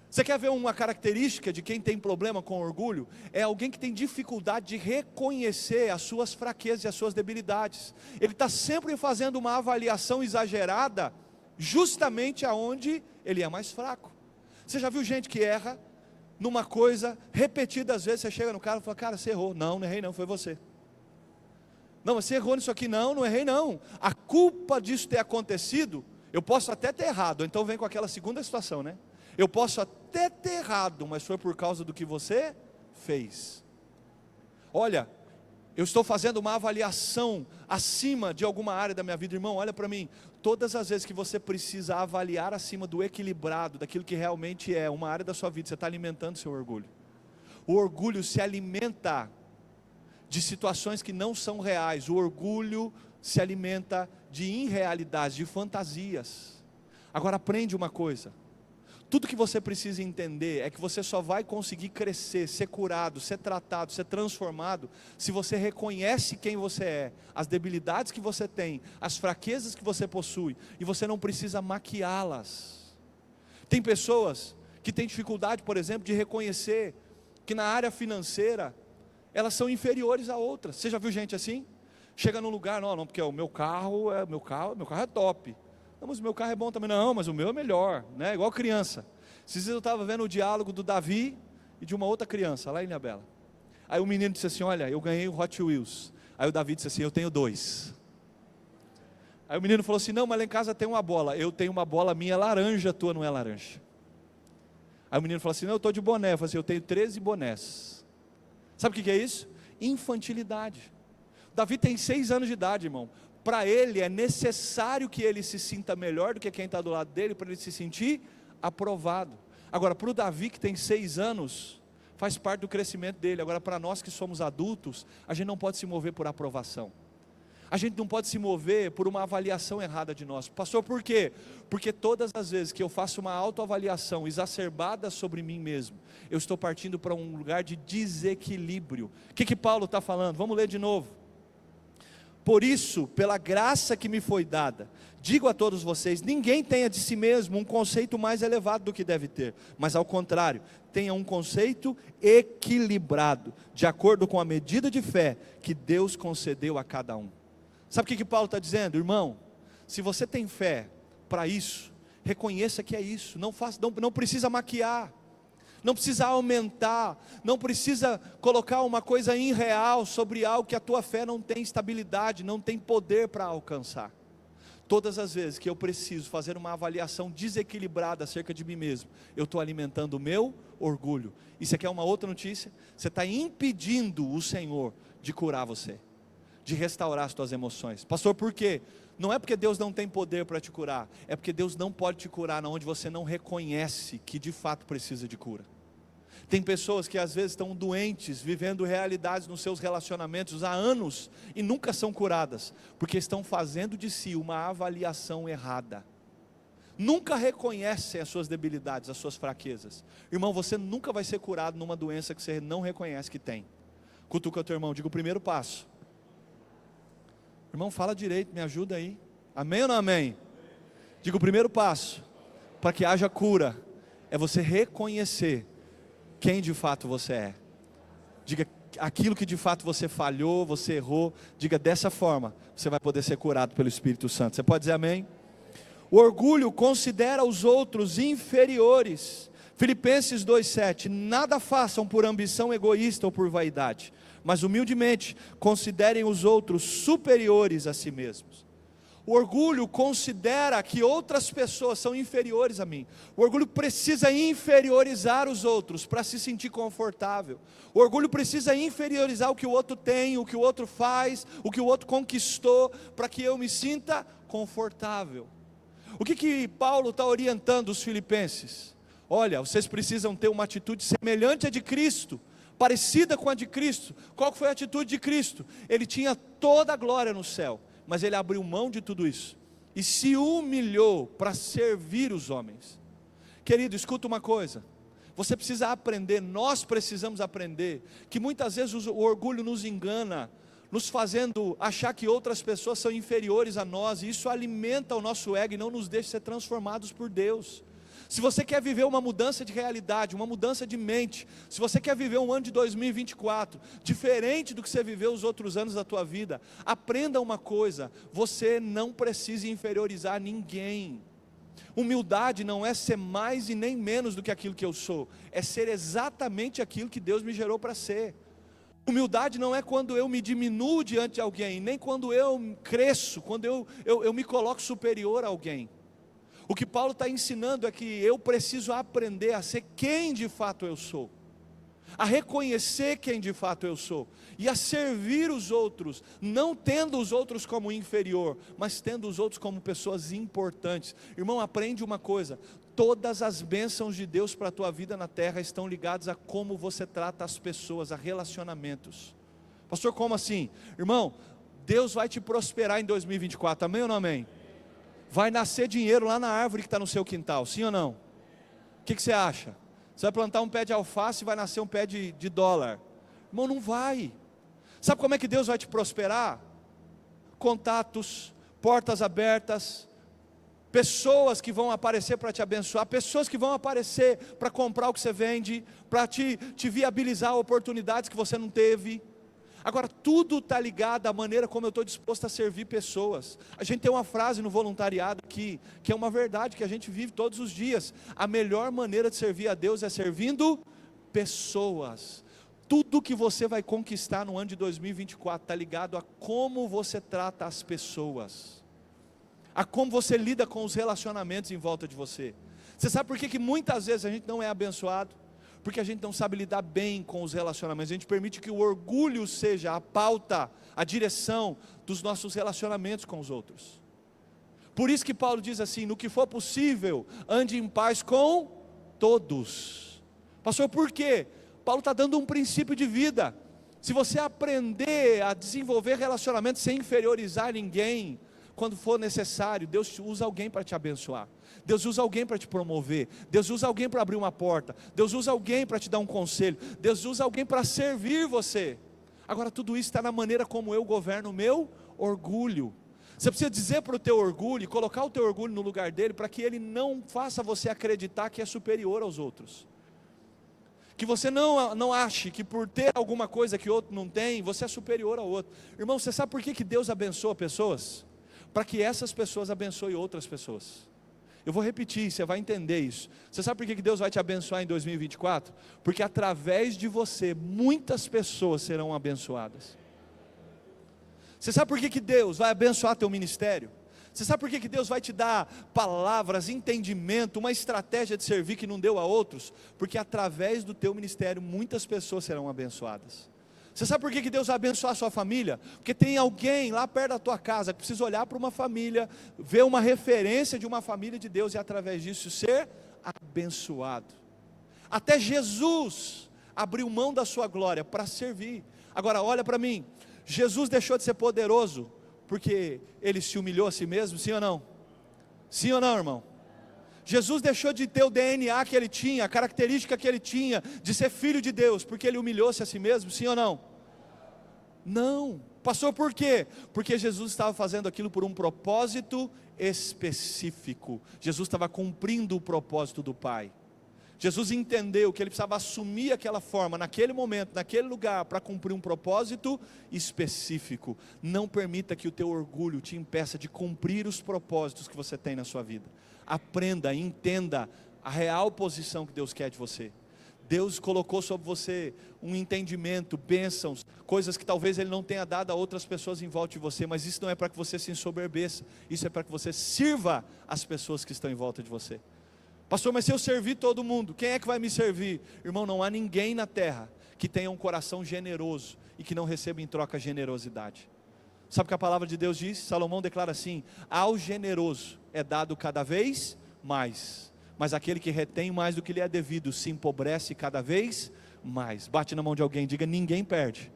Você quer ver uma característica de quem tem problema com orgulho? É alguém que tem dificuldade de reconhecer as suas fraquezas e as suas debilidades. Ele está sempre fazendo uma avaliação exagerada, justamente aonde ele é mais fraco. Você já viu gente que erra numa coisa repetidas vezes? Você chega no cara e fala: cara, você errou. Não errei não, foi você. Não, mas você errou nisso aqui. Não errei não. A culpa disso ter acontecido, eu posso até ter errado. Então vem com aquela segunda situação, né? Eu posso até ter errado, mas foi por causa do que você fez. Olha, eu estou fazendo uma avaliação acima de alguma área da minha vida. Irmão, olha para mim, todas as vezes que você precisa avaliar acima do equilibrado, daquilo que realmente é uma área da sua vida, você está alimentando seu orgulho. O orgulho se alimenta de situações que não são reais. O orgulho se alimenta de irrealidades, de fantasias. Agora aprende uma coisa: tudo que você precisa entender é que você só vai conseguir crescer, ser curado, ser tratado, ser transformado, se você reconhece quem você é, as debilidades que você tem, as fraquezas que você possui, e você não precisa maquiá-las. Tem pessoas que têm dificuldade, por exemplo, de reconhecer que na área financeira elas são inferiores a outras. Você já viu gente assim? Chega num lugar: não, porque o meu carro é top. Não, mas o meu carro é bom também. Não, mas o meu é melhor, né? Igual criança. Esses dias eu estava vendo o diálogo do Davi e de uma outra criança, lá em Ilhabela. Aí o menino disse assim: olha, eu ganhei o Hot Wheels. Aí o Davi disse assim: eu tenho 2. Aí o menino falou assim: não, mas lá em casa tem uma bola. Eu tenho uma bola minha laranja, a tua não é laranja. Aí o menino falou assim: não, eu estou de boné. Eu falei assim: eu tenho 13 bonés. Sabe o que é isso? Infantilidade. Davi tem 6 anos de idade, irmão. Para ele é necessário que ele se sinta melhor do que quem está do lado dele, para ele se sentir aprovado. Agora, para o Davi que tem 6 anos, faz parte do crescimento dele. Agora, para nós que somos adultos, a gente não pode se mover por aprovação. A gente não pode se mover por uma avaliação errada de nós. Pastor, por quê? Porque todas as vezes que eu faço uma autoavaliação exacerbada sobre mim mesmo, eu estou partindo para um lugar de desequilíbrio. O que Paulo está falando? Vamos ler de novo. Por isso, pela graça que me foi dada, digo a todos vocês, ninguém tenha de si mesmo um conceito mais elevado do que deve ter, mas ao contrário, tenha um conceito equilibrado, de acordo com a medida de fé que Deus concedeu a cada um. Sabe o que Paulo está dizendo? Irmão, se você tem fé para isso, reconheça que é isso, não precisa maquiar, não precisa aumentar, não precisa colocar uma coisa irreal sobre algo que a tua fé não tem estabilidade, não tem poder para alcançar. Todas as vezes que eu preciso fazer uma avaliação desequilibrada acerca de mim mesmo, eu estou alimentando o meu orgulho. E você quer uma outra notícia? Você está impedindo o Senhor de curar você, de restaurar as tuas emoções. Pastor, por quê? Não é porque Deus não tem poder para te curar, é porque Deus não pode te curar onde você não reconhece que de fato precisa de cura. Tem pessoas que às vezes estão doentes, vivendo realidades nos seus relacionamentos há anos e nunca são curadas, porque estão fazendo de si uma avaliação errada. Nunca reconhecem as suas debilidades, as suas fraquezas. Irmão, você nunca vai ser curado numa doença que você não reconhece que tem. Cutuca o teu irmão, diga o primeiro passo. Irmão, fala direito, me ajuda aí. Amém ou não amém? Diga o primeiro passo para que haja cura é você reconhecer quem de fato você é. Diga aquilo que de fato você falhou, você errou. Diga dessa forma, você vai poder ser curado pelo Espírito Santo. Você pode dizer amém? O orgulho considera os outros inferiores. Filipenses 2,7: nada façam por ambição egoísta ou por vaidade, mas humildemente considerem os outros superiores a si mesmos. O orgulho considera que outras pessoas são inferiores a mim. O orgulho precisa inferiorizar os outros para se sentir confortável. O orgulho precisa inferiorizar o que o outro tem, o que o outro faz, o que o outro conquistou, para que eu me sinta confortável. O que Paulo está orientando os filipenses? Olha, vocês precisam ter uma atitude semelhante à de Cristo, parecida com a de Cristo. Qual foi a atitude de Cristo? Ele tinha toda a glória no céu, mas ele abriu mão de tudo isso e se humilhou para servir os homens. Querido, escuta uma coisa, você precisa aprender, nós precisamos aprender, que muitas vezes o orgulho nos engana, nos fazendo achar que outras pessoas são inferiores a nós, e isso alimenta o nosso ego e não nos deixa ser transformados por Deus. Se você quer viver uma mudança de realidade, uma mudança de mente, se você quer viver um ano de 2024, diferente do que você viveu os outros anos da tua vida, aprenda uma coisa, você não precisa inferiorizar ninguém. Humildade não é ser mais e nem menos do que aquilo que eu sou, é ser exatamente aquilo que Deus me gerou para ser. Humildade não é quando eu me diminuo diante de alguém, nem quando eu cresço, quando eu me coloco superior a alguém. O que Paulo está ensinando é que eu preciso aprender a ser quem de fato eu sou, a reconhecer quem de fato eu sou, e a servir os outros, não tendo os outros como inferior, mas tendo os outros como pessoas importantes. Irmão, aprende uma coisa, todas as bênçãos de Deus para a tua vida na terra estão ligadas a como você trata as pessoas, a relacionamentos. Pastor, como assim? Irmão, Deus vai te prosperar em 2024, amém ou não amém? Vai nascer dinheiro lá na árvore que está no seu quintal, sim ou não? O que você acha? Você vai plantar um pé de alface e vai nascer um pé de dólar? Irmão, não vai. Sabe como é que Deus vai te prosperar? Contatos, portas abertas, pessoas que vão aparecer para te abençoar, pessoas que vão aparecer para comprar o que você vende, para te viabilizar oportunidades que você não teve. Agora, tudo está ligado à maneira como eu estou disposto a servir pessoas. A gente tem uma frase no voluntariado aqui, que é uma verdade que a gente vive todos os dias. A melhor maneira de servir a Deus é servindo pessoas. Tudo que você vai conquistar no ano de 2024 está ligado a como você trata as pessoas, a como você lida com os relacionamentos em volta de você. Você sabe por que muitas vezes a gente não é abençoado? Porque a gente não sabe lidar bem com os relacionamentos, a gente permite que o orgulho seja a pauta, a direção dos nossos relacionamentos com os outros. Por isso que Paulo diz assim, no que for possível, ande em paz com todos. Pastor, por quê? Paulo está dando um princípio de vida. Se você aprender a desenvolver relacionamentos sem inferiorizar ninguém, quando for necessário, Deus usa alguém para te abençoar, Deus usa alguém para te promover, Deus usa alguém para abrir uma porta, Deus usa alguém para te dar um conselho, Deus usa alguém para servir você. Agora tudo isso está na maneira como eu governo o meu orgulho. Você precisa dizer para o teu orgulho, e colocar o teu orgulho no lugar dele, para que ele não faça você acreditar que é superior aos outros. Que você não ache que por ter alguma coisa que outro não tem, você é superior ao outro. Irmão, você sabe por que Deus abençoa pessoas? Para que essas pessoas abençoem outras pessoas. Eu vou repetir, você vai entender isso. Você sabe por que Deus vai te abençoar em 2024? Porque através de você, muitas pessoas serão abençoadas. Você sabe por que Deus vai abençoar teu ministério? Você sabe por que Deus vai te dar palavras, entendimento, uma estratégia de servir que não deu a outros? Porque através do teu ministério, muitas pessoas serão abençoadas. Você sabe por que Deus vai abençoar a sua família? Porque tem alguém lá perto da tua casa que precisa olhar para uma família, ver uma referência de uma família de Deus e através disso ser abençoado. Até Jesus abriu mão da sua glória para servir. Agora olha para mim, Jesus deixou de ser poderoso porque ele se humilhou a si mesmo, sim ou não? Sim ou não, irmão? Jesus deixou de ter o DNA que ele tinha, a característica que ele tinha, de ser filho de Deus, porque ele humilhou-se a si mesmo, sim ou não? Não. Pastor, por quê? Porque Jesus estava fazendo aquilo por um propósito específico. Jesus estava cumprindo o propósito do Pai. Jesus entendeu que ele precisava assumir aquela forma, naquele momento, naquele lugar, para cumprir um propósito específico. Não permita que o teu orgulho te impeça de cumprir os propósitos que você tem na sua vida. Aprenda, entenda a real posição que Deus quer de você. Deus colocou sobre você um entendimento, bênçãos, coisas que talvez Ele não tenha dado a outras pessoas em volta de você, mas isso não é para que você se ensoberbeça, isso é para que você sirva as pessoas que estão em volta de você. Pastor, mas se eu servir todo mundo, quem é que vai me servir? Irmão, não há ninguém na terra que tenha um coração generoso e que não receba em troca generosidade. Sabe o que a palavra de Deus diz? Salomão declara assim: ao generoso é dado cada vez mais, mas aquele que retém mais do que lhe é devido se empobrece cada vez mais. Bate na mão de alguém, diga: ninguém perde.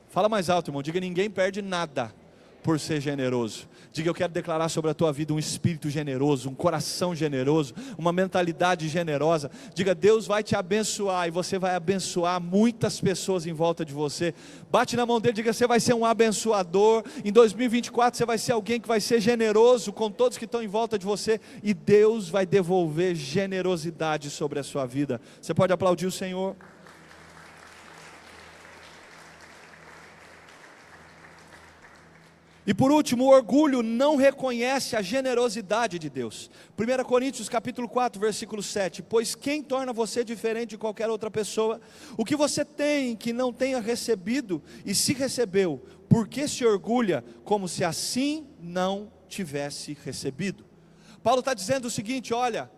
Fala mais alto, irmão, diga: ninguém perde nada por ser generoso. Diga: eu quero declarar sobre a tua vida um espírito generoso, um coração generoso, uma mentalidade generosa. Diga: Deus vai te abençoar e você vai abençoar muitas pessoas em volta de você. Bate na mão dele, diga: você vai ser um abençoador. Em 2024 você vai ser alguém que vai ser generoso com todos que estão em volta de você, e Deus vai devolver generosidade sobre a sua vida. Você pode aplaudir o Senhor? E por último, o orgulho não reconhece a generosidade de Deus. 1 Coríntios capítulo 4, versículo 7. Pois quem torna você diferente de qualquer outra pessoa? O que você tem que não tenha recebido, e se recebeu, por que se orgulha como se assim não tivesse recebido? Paulo está dizendo o seguinte: olha,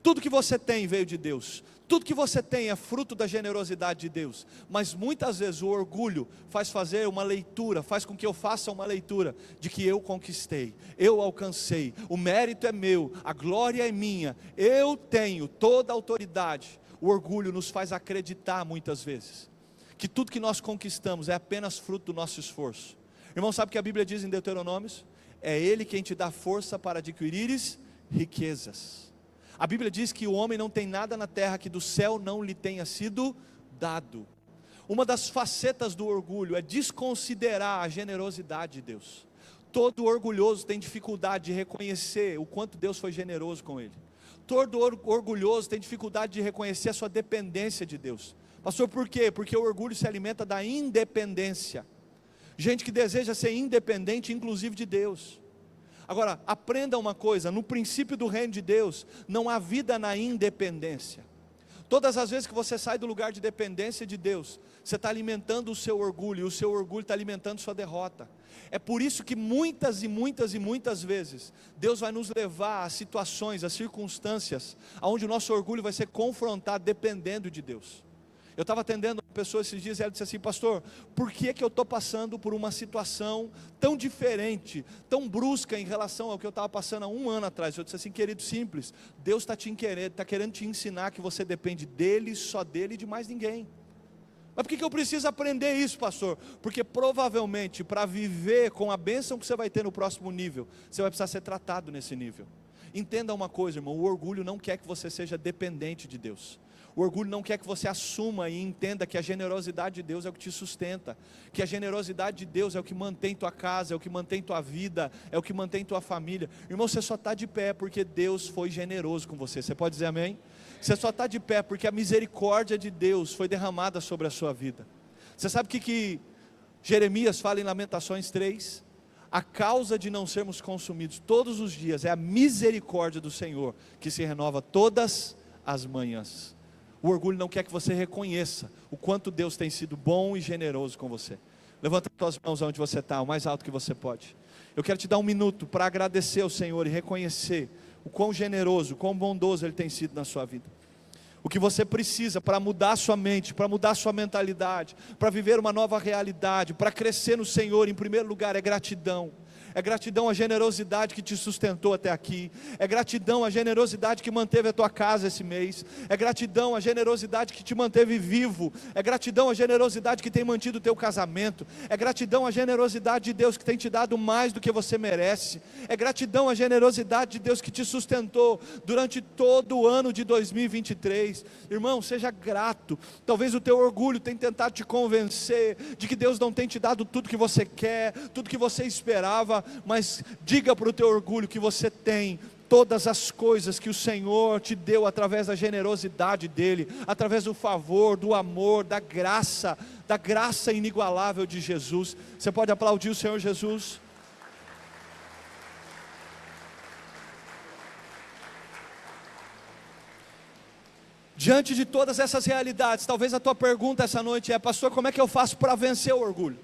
tudo que você tem veio de Deus, tudo que você tem é fruto da generosidade de Deus, mas muitas vezes o orgulho faz fazer uma leitura, faz com que eu faça uma leitura de que eu conquistei, eu alcancei, o mérito é meu, a glória é minha, eu tenho toda a autoridade. O orgulho nos faz acreditar muitas vezes que tudo que nós conquistamos é apenas fruto do nosso esforço. Irmão, sabe o que a Bíblia diz em Deuteronômios? É Ele quem te dá força para adquirires riquezas. A Bíblia diz que o homem não tem nada na terra que do céu não lhe tenha sido dado. Uma das facetas do orgulho é desconsiderar a generosidade de Deus. Todo orgulhoso tem dificuldade de reconhecer o quanto Deus foi generoso com ele. Todo orgulhoso tem dificuldade de reconhecer a sua dependência de Deus. Pastor, por quê? Porque o orgulho se alimenta da independência. Gente que deseja ser independente, inclusive de Deus. Agora, aprenda uma coisa: no princípio do reino de Deus, não há vida na independência. Todas as vezes que você sai do lugar de dependência de Deus, você está alimentando o seu orgulho, e o seu orgulho está alimentando sua derrota. É por isso que muitas vezes, Deus vai nos levar a situações, a circunstâncias, onde o nosso orgulho vai ser confrontado dependendo de Deus. Eu estava atendendo uma pessoa esses dias e ela disse assim: pastor, por que eu estou passando por uma situação tão diferente, tão brusca em relação ao que eu estava passando há um ano atrás? Eu disse assim: querido, simples, Deus está querendo te ensinar que você depende dEle, só dEle e de mais ninguém. Mas por que eu preciso aprender isso, pastor? Porque provavelmente para viver com a bênção que você vai ter no próximo nível, você vai precisar ser tratado nesse nível. Entenda uma coisa, irmão, o orgulho não quer que você seja dependente de Deus. O orgulho não quer que você assuma e entenda que a generosidade de Deus é o que te sustenta, que a generosidade de Deus é o que mantém tua casa, é o que mantém tua vida, é o que mantém tua família. Irmão, você só está de pé porque Deus foi generoso com você. Você pode dizer amém? Você só está de pé porque a misericórdia de Deus foi derramada sobre a sua vida. Você sabe o que Jeremias fala em Lamentações 3? A causa de não sermos consumidos todos os dias é a misericórdia do Senhor, que se renova todas as manhãs. O orgulho não quer que você reconheça o quanto Deus tem sido bom e generoso com você. Levanta as tuas mãos onde você está, o mais alto que você pode. Eu quero te dar um minuto para agradecer ao Senhor e reconhecer o quão generoso, o quão bondoso Ele tem sido na sua vida. O que você precisa para mudar sua mente, para mudar sua mentalidade, para viver uma nova realidade, para crescer no Senhor, em primeiro lugar, é gratidão. É gratidão à generosidade que te sustentou até aqui. É gratidão à generosidade que manteve a tua casa esse mês. É gratidão à generosidade que te manteve vivo. É gratidão à generosidade que tem mantido o teu casamento. É gratidão à generosidade de Deus que tem te dado mais do que você merece. É gratidão à generosidade de Deus que te sustentou durante todo o ano de 2023. Irmão, seja grato. Talvez o teu orgulho tenha tentado te convencer de que Deus não tem te dado tudo que você quer, tudo que você esperava. Mas diga para o teu orgulho que você tem todas as coisas que o Senhor te deu através da generosidade dEle, através do favor, do amor, da graça inigualável de Jesus. Você pode aplaudir o Senhor Jesus? Diante de todas essas realidades, talvez a tua pergunta essa noite é: pastor, como é que eu faço para vencer o orgulho?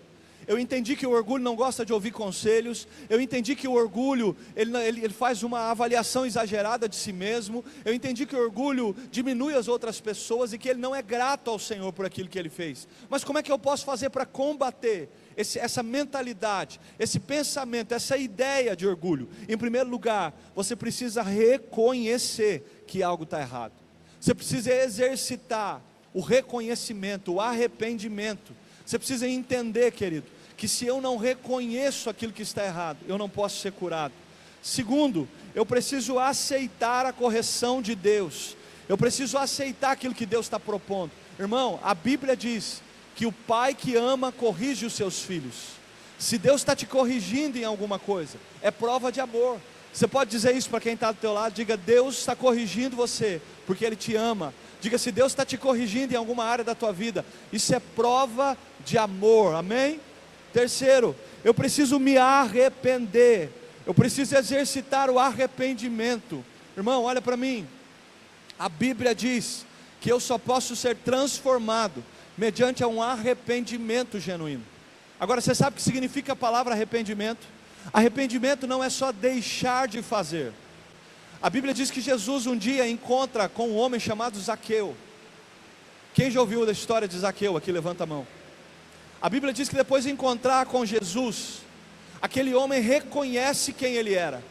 Eu entendi que o orgulho não gosta de ouvir conselhos. Eu entendi que o orgulho, ele faz uma avaliação exagerada de si mesmo. Eu entendi que o orgulho diminui as outras pessoas e que ele não é grato ao Senhor por aquilo que ele fez. Mas como é que eu posso fazer para combater essa mentalidade, esse pensamento, essa ideia de orgulho? Em primeiro lugar, você precisa reconhecer que algo está errado. Você precisa exercitar o reconhecimento, o arrependimento. Você precisa entender, querido, que se eu não reconheço aquilo que está errado, eu não posso ser curado. Segundo, eu preciso aceitar a correção de Deus. Eu preciso aceitar aquilo que Deus está propondo. Irmão, a Bíblia diz que o pai que ama corrige os seus filhos. Se Deus está te corrigindo em alguma coisa, é prova de amor. Você pode dizer isso para quem está do teu lado? Diga: Deus está corrigindo você, porque Ele te ama. Diga: se Deus está te corrigindo em alguma área da tua vida, isso é prova de amor, amém? Terceiro, eu preciso me arrepender. Eu preciso exercitar o arrependimento. Irmão, olha para mim. A Bíblia diz que eu só posso ser transformado mediante um arrependimento genuíno. Agora, você sabe o que significa a palavra arrependimento? Arrependimento não é só deixar de fazer. A Bíblia diz que Jesus um dia encontra com um homem chamado Zaqueu. Quem já ouviu da história de Zaqueu aqui? Levanta a mão. A Bíblia diz que depois de encontrar com Jesus, aquele homem reconhece quem ele era.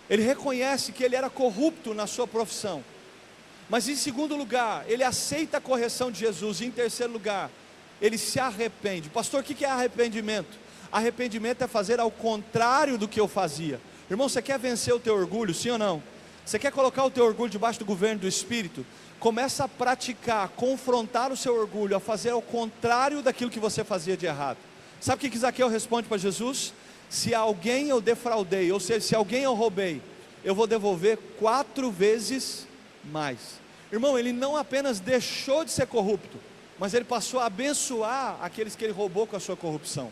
Ele reconhece que ele era corrupto na sua profissão. Mas em segundo lugar, ele aceita a correção de Jesus. E em terceiro lugar, ele se arrepende. Pastor, o que é arrependimento? Arrependimento é fazer ao contrário do que eu fazia. Irmão, você quer vencer o teu orgulho, sim ou não? Você quer colocar o teu orgulho debaixo do governo do Espírito? Começa a praticar, confrontar o seu orgulho, a fazer ao contrário daquilo que você fazia de errado. Sabe o que Zaqueu responde para Jesus? Se alguém eu defraudei, ou seja, se alguém eu roubei, eu vou devolver 4 vezes mais. Irmão, ele não apenas deixou de ser corrupto, mas ele passou a abençoar aqueles que ele roubou com a sua corrupção.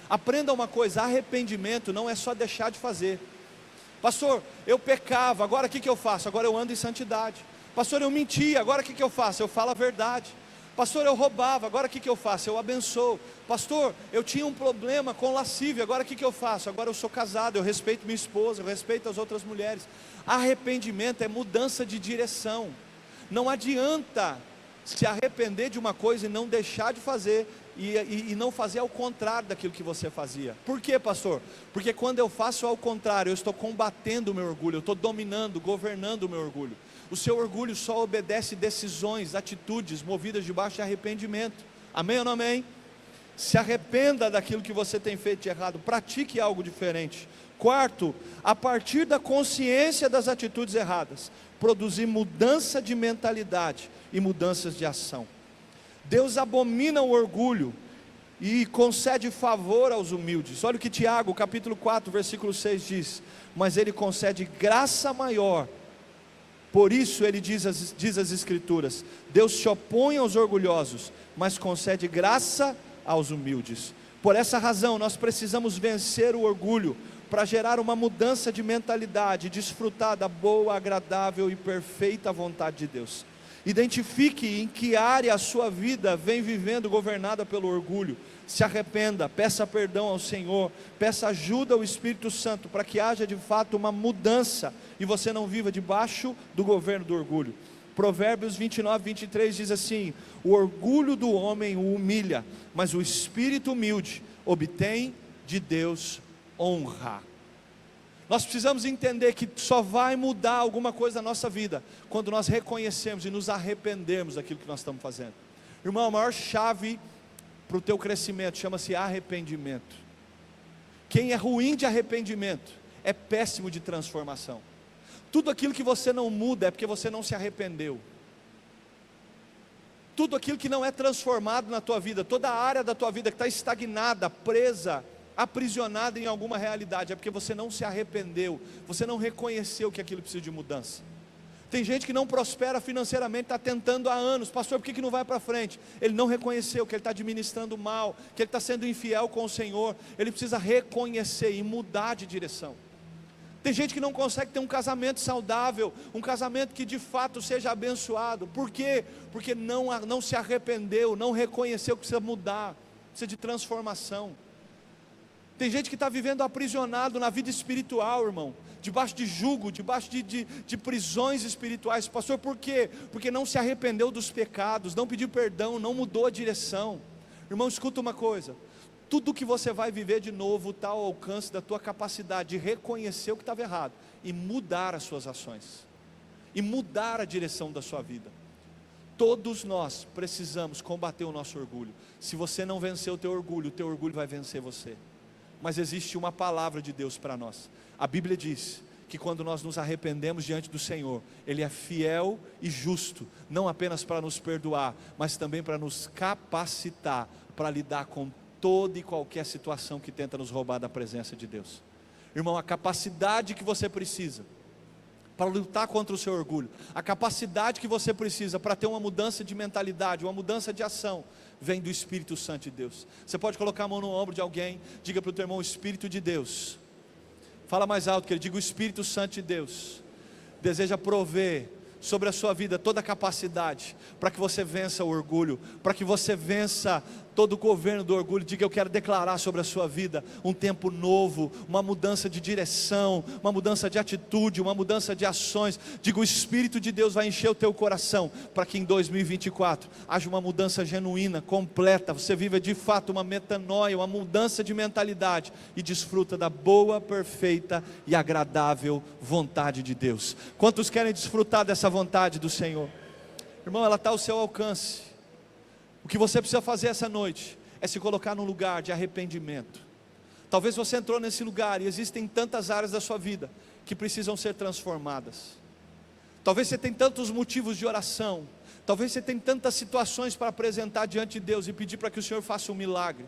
Aprenda uma coisa: arrependimento não é só deixar de fazer. Pastor, eu pecava, agora o que eu faço? Agora eu ando em santidade. Pastor, eu mentia, agora o que eu faço? Eu falo a verdade. Pastor, eu roubava, agora o que eu faço? Eu abençoo. Pastor, eu tinha um problema com lascívia, agora o que eu faço? Agora eu sou casado, eu respeito minha esposa, eu respeito as outras mulheres. Arrependimento é mudança de direção. Não adianta se arrepender de uma coisa e não deixar de fazer, e não fazer ao contrário daquilo que você fazia. Por quê, pastor? Porque quando eu faço ao contrário, eu estou combatendo o meu orgulho, eu estou dominando, governando o meu orgulho. O seu orgulho só obedece decisões, atitudes movidas debaixo de arrependimento. Amém ou não amém? Se arrependa daquilo que você tem feito de errado, pratique algo diferente, Quarto, a partir da consciência das atitudes erradas, produzir mudança de mentalidade e mudanças de ação. Deus abomina o orgulho e concede favor aos humildes. Olha o que Tiago, capítulo 4, versículo 6 diz: mas Ele concede graça maior. Por isso Ele diz as Escrituras: Deus se opõe aos orgulhosos, mas concede graça aos humildes. Por essa razão nós precisamos vencer o orgulho, para gerar uma mudança de mentalidade, desfrutar da boa, agradável e perfeita vontade de Deus. Identifique em que área a sua vida vem vivendo governada pelo orgulho. Se arrependa, peça perdão ao Senhor, peça ajuda ao Espírito Santo, para que haja de fato uma mudança, e você não viva debaixo do governo do orgulho. Provérbios 29, 23 diz assim: o orgulho do homem o humilha, mas o espírito humilde obtém de Deus honra. Nós precisamos entender que só vai mudar alguma coisa na nossa vida quando nós reconhecemos e nos arrependermos daquilo que nós estamos fazendo. Irmão, a maior chave para o teu crescimento chama-se arrependimento. Quem é ruim de arrependimento é péssimo de transformação. Tudo aquilo que você não muda é porque você não se arrependeu. Tudo aquilo que não é transformado na tua vida, toda a área da tua vida que está estagnada, presa, aprisionada em alguma realidade, é porque você não se arrependeu, você não reconheceu que aquilo precisa de mudança. Tem gente que não prospera financeiramente, está tentando há anos: pastor, por que não vai para frente? Ele não reconheceu que ele está administrando mal, que ele está sendo infiel com o Senhor. Ele precisa reconhecer e mudar de direção. Tem gente que não consegue ter um casamento saudável, um casamento que de fato seja abençoado. Por quê? Porque não se arrependeu, não reconheceu que precisa mudar, precisa de transformação. Tem gente que está vivendo aprisionado na vida espiritual, irmão, debaixo de jugo, debaixo de prisões espirituais. Pastor, por quê? Porque não se arrependeu dos pecados, não pediu perdão, não mudou a direção. Irmão, escuta uma coisa: tudo que você vai viver de novo está ao alcance da tua capacidade de reconhecer o que estava errado e mudar as suas ações, e mudar a direção da sua vida. Todos nós precisamos combater o nosso orgulho. Se você não vencer o teu orgulho vai vencer você. Mas existe uma palavra de Deus para nós. A Bíblia diz que quando nós nos arrependemos diante do Senhor, Ele é fiel e justo, não apenas para nos perdoar, mas também para nos capacitar para lidar com toda e qualquer situação que tenta nos roubar da presença de Deus. Irmão, a capacidade que você precisa para lutar contra o seu orgulho, a capacidade que você precisa para ter uma mudança de mentalidade, uma mudança de ação, vem do Espírito Santo de Deus. Você pode colocar a mão no ombro de alguém, diga para o teu irmão: o Espírito de Deus, fala mais alto que ele diga: o Espírito Santo de Deus deseja prover sobre a sua vida toda a capacidade para que você vença o orgulho, para que você vença todo o governo do orgulho. Diga: eu quero declarar sobre a sua vida um tempo novo, uma mudança de direção, uma mudança de atitude, uma mudança de ações. Diga: o Espírito de Deus vai encher o teu coração, para que em 2024 haja uma mudança genuína, completa, você viva de fato uma metanoia, uma mudança de mentalidade, e desfruta da boa, perfeita e agradável vontade de Deus. Quantos querem desfrutar dessa vontade do Senhor? Irmão, ela está ao seu alcance. O que você precisa fazer essa noite é se colocar num lugar de arrependimento. Talvez você entrou nesse lugar e existem tantas áreas da sua vida que precisam ser transformadas. Talvez você tenha tantos motivos de oração, talvez você tenha tantas situações para apresentar diante de Deus e pedir para que o Senhor faça um milagre.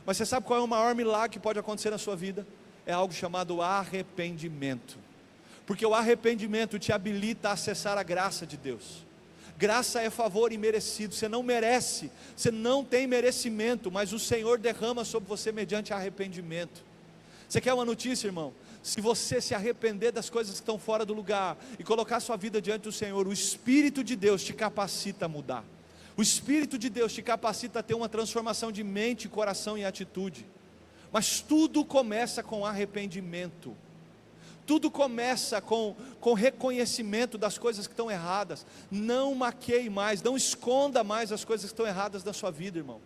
Mas você sabe qual é o maior milagre que pode acontecer na sua vida? É algo chamado arrependimento. Porque o arrependimento te habilita a acessar a graça de Deus. Graça é favor imerecido. Você não merece, você não tem merecimento, mas o Senhor derrama sobre você mediante arrependimento. Você quer uma notícia, irmão? Se você se arrepender das coisas que estão fora do lugar e colocar sua vida diante do Senhor, o Espírito de Deus te capacita a mudar. O Espírito de Deus te capacita a ter uma transformação de mente, coração e atitude. Mas tudo começa com arrependimento. Tudo começa com reconhecimento das coisas que estão erradas. Não maqueie mais, não esconda mais as coisas que estão erradas da sua vida, irmão.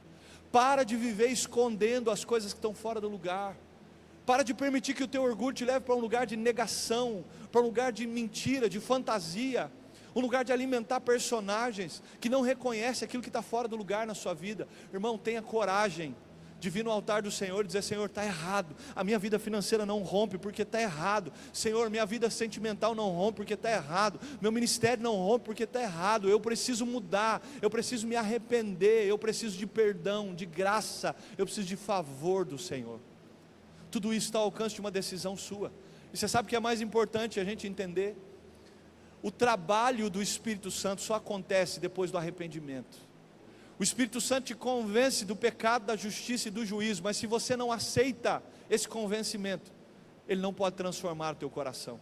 Para de viver escondendo as coisas que estão fora do lugar. Para de permitir que o teu orgulho te leve para um lugar de negação, para um lugar de mentira, de fantasia, um lugar de alimentar personagens que não reconhecem aquilo que está fora do lugar na sua vida. Irmão, tenha coragem de vir no altar do Senhor e dizer: Senhor, está errado, a minha vida financeira não rompe porque está errado, Senhor, minha vida sentimental não rompe porque está errado, meu ministério não rompe porque está errado, eu preciso mudar, eu preciso me arrepender, eu preciso de perdão, de graça, eu preciso de favor do Senhor. Tudo isso está ao alcance de uma decisão sua. E você sabe o que é mais importante a gente entender? O trabalho do Espírito Santo só acontece depois do arrependimento. O Espírito Santo te convence do pecado, da justiça e do juízo, mas se você não aceita esse convencimento, ele não pode transformar o teu coração.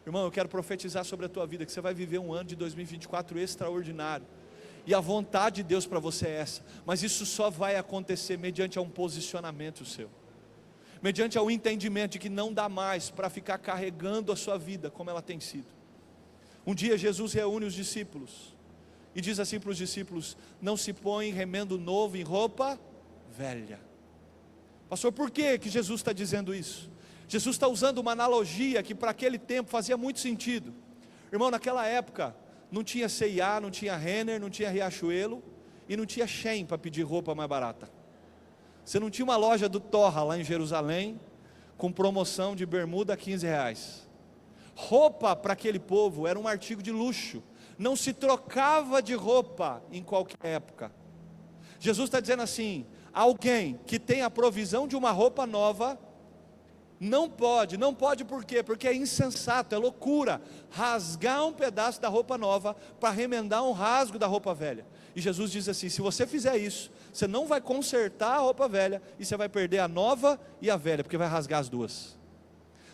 Irmão, eu quero profetizar sobre a tua vida, que você vai viver um ano de 2024 extraordinário, e a vontade de Deus para você é essa, mas isso só vai acontecer mediante um posicionamento seu, mediante um entendimento de que não dá mais para ficar carregando a sua vida como ela tem sido. Um dia Jesus reúne os discípulos, e diz assim para os discípulos: não se põe remendo novo em roupa velha. Pastor, por que Jesus está dizendo isso? Jesus está usando uma analogia que para aquele tempo fazia muito sentido. Irmão, naquela época não tinha C&A, não tinha Renner, não tinha Riachuelo e não tinha Shein para pedir roupa mais barata. Você não tinha uma loja do Torra lá em Jerusalém com promoção de bermuda a R$15. Roupa para aquele povo era um artigo de luxo, não se trocava de roupa em qualquer época. Jesus está dizendo assim: alguém que tem a provisão de uma roupa nova, não pode por quê? Porque é insensato, é loucura, rasgar um pedaço da roupa nova, para remendar um rasgo da roupa velha. E Jesus diz assim: se você fizer isso, você não vai consertar a roupa velha, e você vai perder a nova e a velha, porque vai rasgar as duas.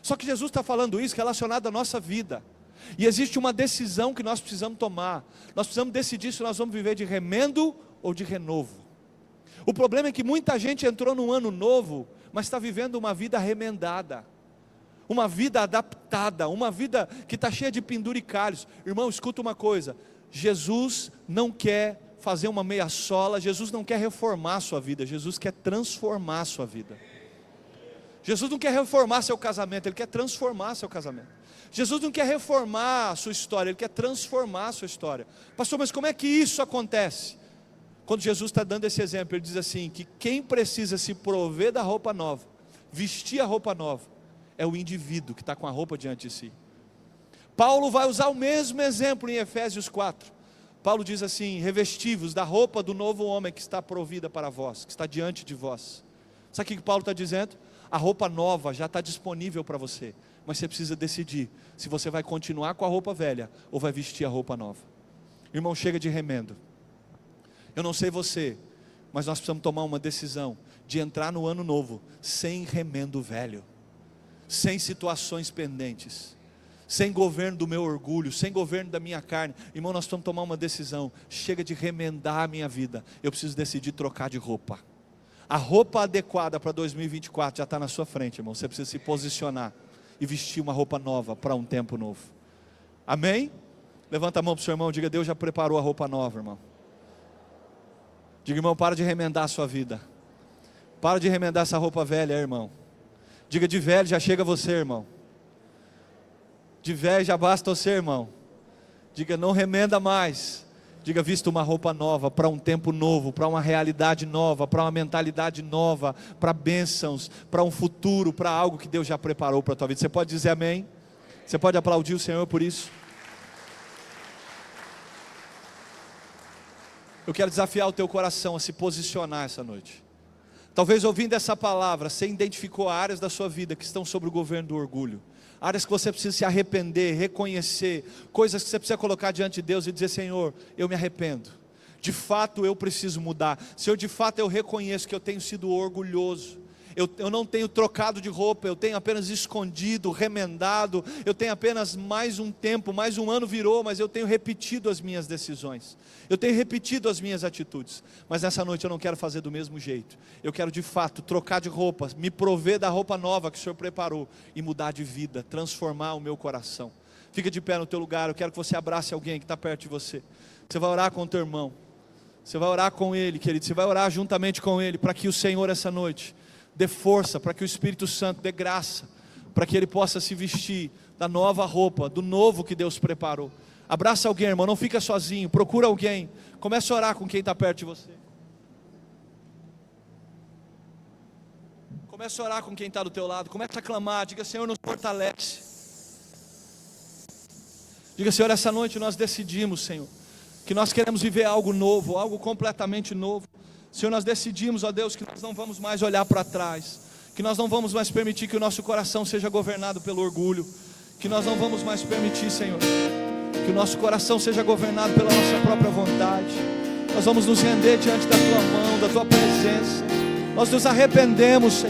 Só que Jesus está falando isso relacionado à nossa vida, e existe uma decisão que nós precisamos tomar. Nós precisamos decidir se nós vamos viver de remendo ou de renovo. O problema é que muita gente entrou num ano novo, mas está vivendo uma vida remendada, uma vida adaptada, uma vida que está cheia de penduricalhos. Irmão, escuta uma coisa: Jesus não quer fazer uma meia sola, Jesus não quer reformar a sua vida, Jesus quer transformar a sua vida. Jesus não quer reformar seu casamento, Ele quer transformar seu casamento. Jesus não quer reformar a sua história, Ele quer transformar a sua história. Pastor, mas como é que isso acontece? Quando Jesus está dando esse exemplo, Ele diz assim, que quem precisa se prover da roupa nova, vestir a roupa nova, é o indivíduo que está com a roupa diante de si. Paulo vai usar o mesmo exemplo em Efésios 4. Paulo diz assim: revesti-vos da roupa do novo homem que está provida para vós, que está diante de vós. Sabe o que Paulo está dizendo? A roupa nova já está disponível para você, mas você precisa decidir se você vai continuar com a roupa velha ou vai vestir a roupa nova. Irmão, chega de remendo. Eu não sei você, mas nós precisamos tomar uma decisão de entrar no ano novo sem remendo velho, sem situações pendentes, sem governo do meu orgulho, sem governo da minha carne. Irmão, nós precisamos tomar uma decisão. Chega de remendar a minha vida, eu preciso decidir trocar de roupa. A roupa adequada para 2024 já está na sua frente, irmão. Você precisa se posicionar e vestir uma roupa nova para um tempo novo. Amém? Levanta a mão para o seu irmão, diga: Deus já preparou a roupa nova, irmão. Diga: irmão, para de remendar a sua vida, para de remendar essa roupa velha, irmão. Diga: de velho já chega você, irmão. De velho já basta você, irmão. Diga: não remenda mais. Diga: vista uma roupa nova, para um tempo novo, para uma realidade nova, para uma mentalidade nova, para bênçãos, para um futuro, para algo que Deus já preparou para a tua vida. Você pode dizer amém? Você pode aplaudir o Senhor por isso? Eu quero desafiar o teu coração a se posicionar essa noite. Talvez ouvindo essa palavra, você identificou áreas da sua vida que estão sob o governo do orgulho, áreas que você precisa se arrepender, reconhecer, coisas que você precisa colocar diante de Deus e dizer: Senhor, eu me arrependo, de fato eu preciso mudar. Senhor, de fato eu reconheço que eu tenho sido orgulhoso, eu não tenho trocado de roupa, eu tenho apenas escondido, remendado, eu tenho apenas mais um tempo, mais um ano virou, mas eu tenho repetido as minhas decisões, eu tenho repetido as minhas atitudes. Mas nessa noite eu não quero fazer do mesmo jeito, eu quero de fato trocar de roupa, me prover da roupa nova que o Senhor preparou e mudar de vida, transformar o meu coração. Fica de pé no teu lugar, eu quero que você abrace alguém que está perto de você. Você vai orar com o teu irmão, você vai orar com ele, querido, você vai orar juntamente com ele, para que o Senhor essa noite dê força, para que o Espírito Santo dê graça, para que ele possa se vestir da nova roupa, do novo que Deus preparou. Abraça alguém, irmão, não fica sozinho, procura alguém, comece a orar com quem está perto de você. Começa a orar com quem está do teu lado. Começa a clamar. Diga, Senhor, nos fortalece. Diga, Senhor, essa noite nós decidimos, Senhor, que nós queremos viver algo novo, algo completamente novo. Senhor, nós decidimos, ó Deus, que nós não vamos mais olhar para trás, que nós não vamos mais permitir que o nosso coração seja governado pelo orgulho, que nós não vamos mais permitir, Senhor, que o nosso coração seja governado pela nossa própria vontade. Nós vamos nos render diante da Tua mão, da Tua presença. Nós nos arrependemos, Senhor.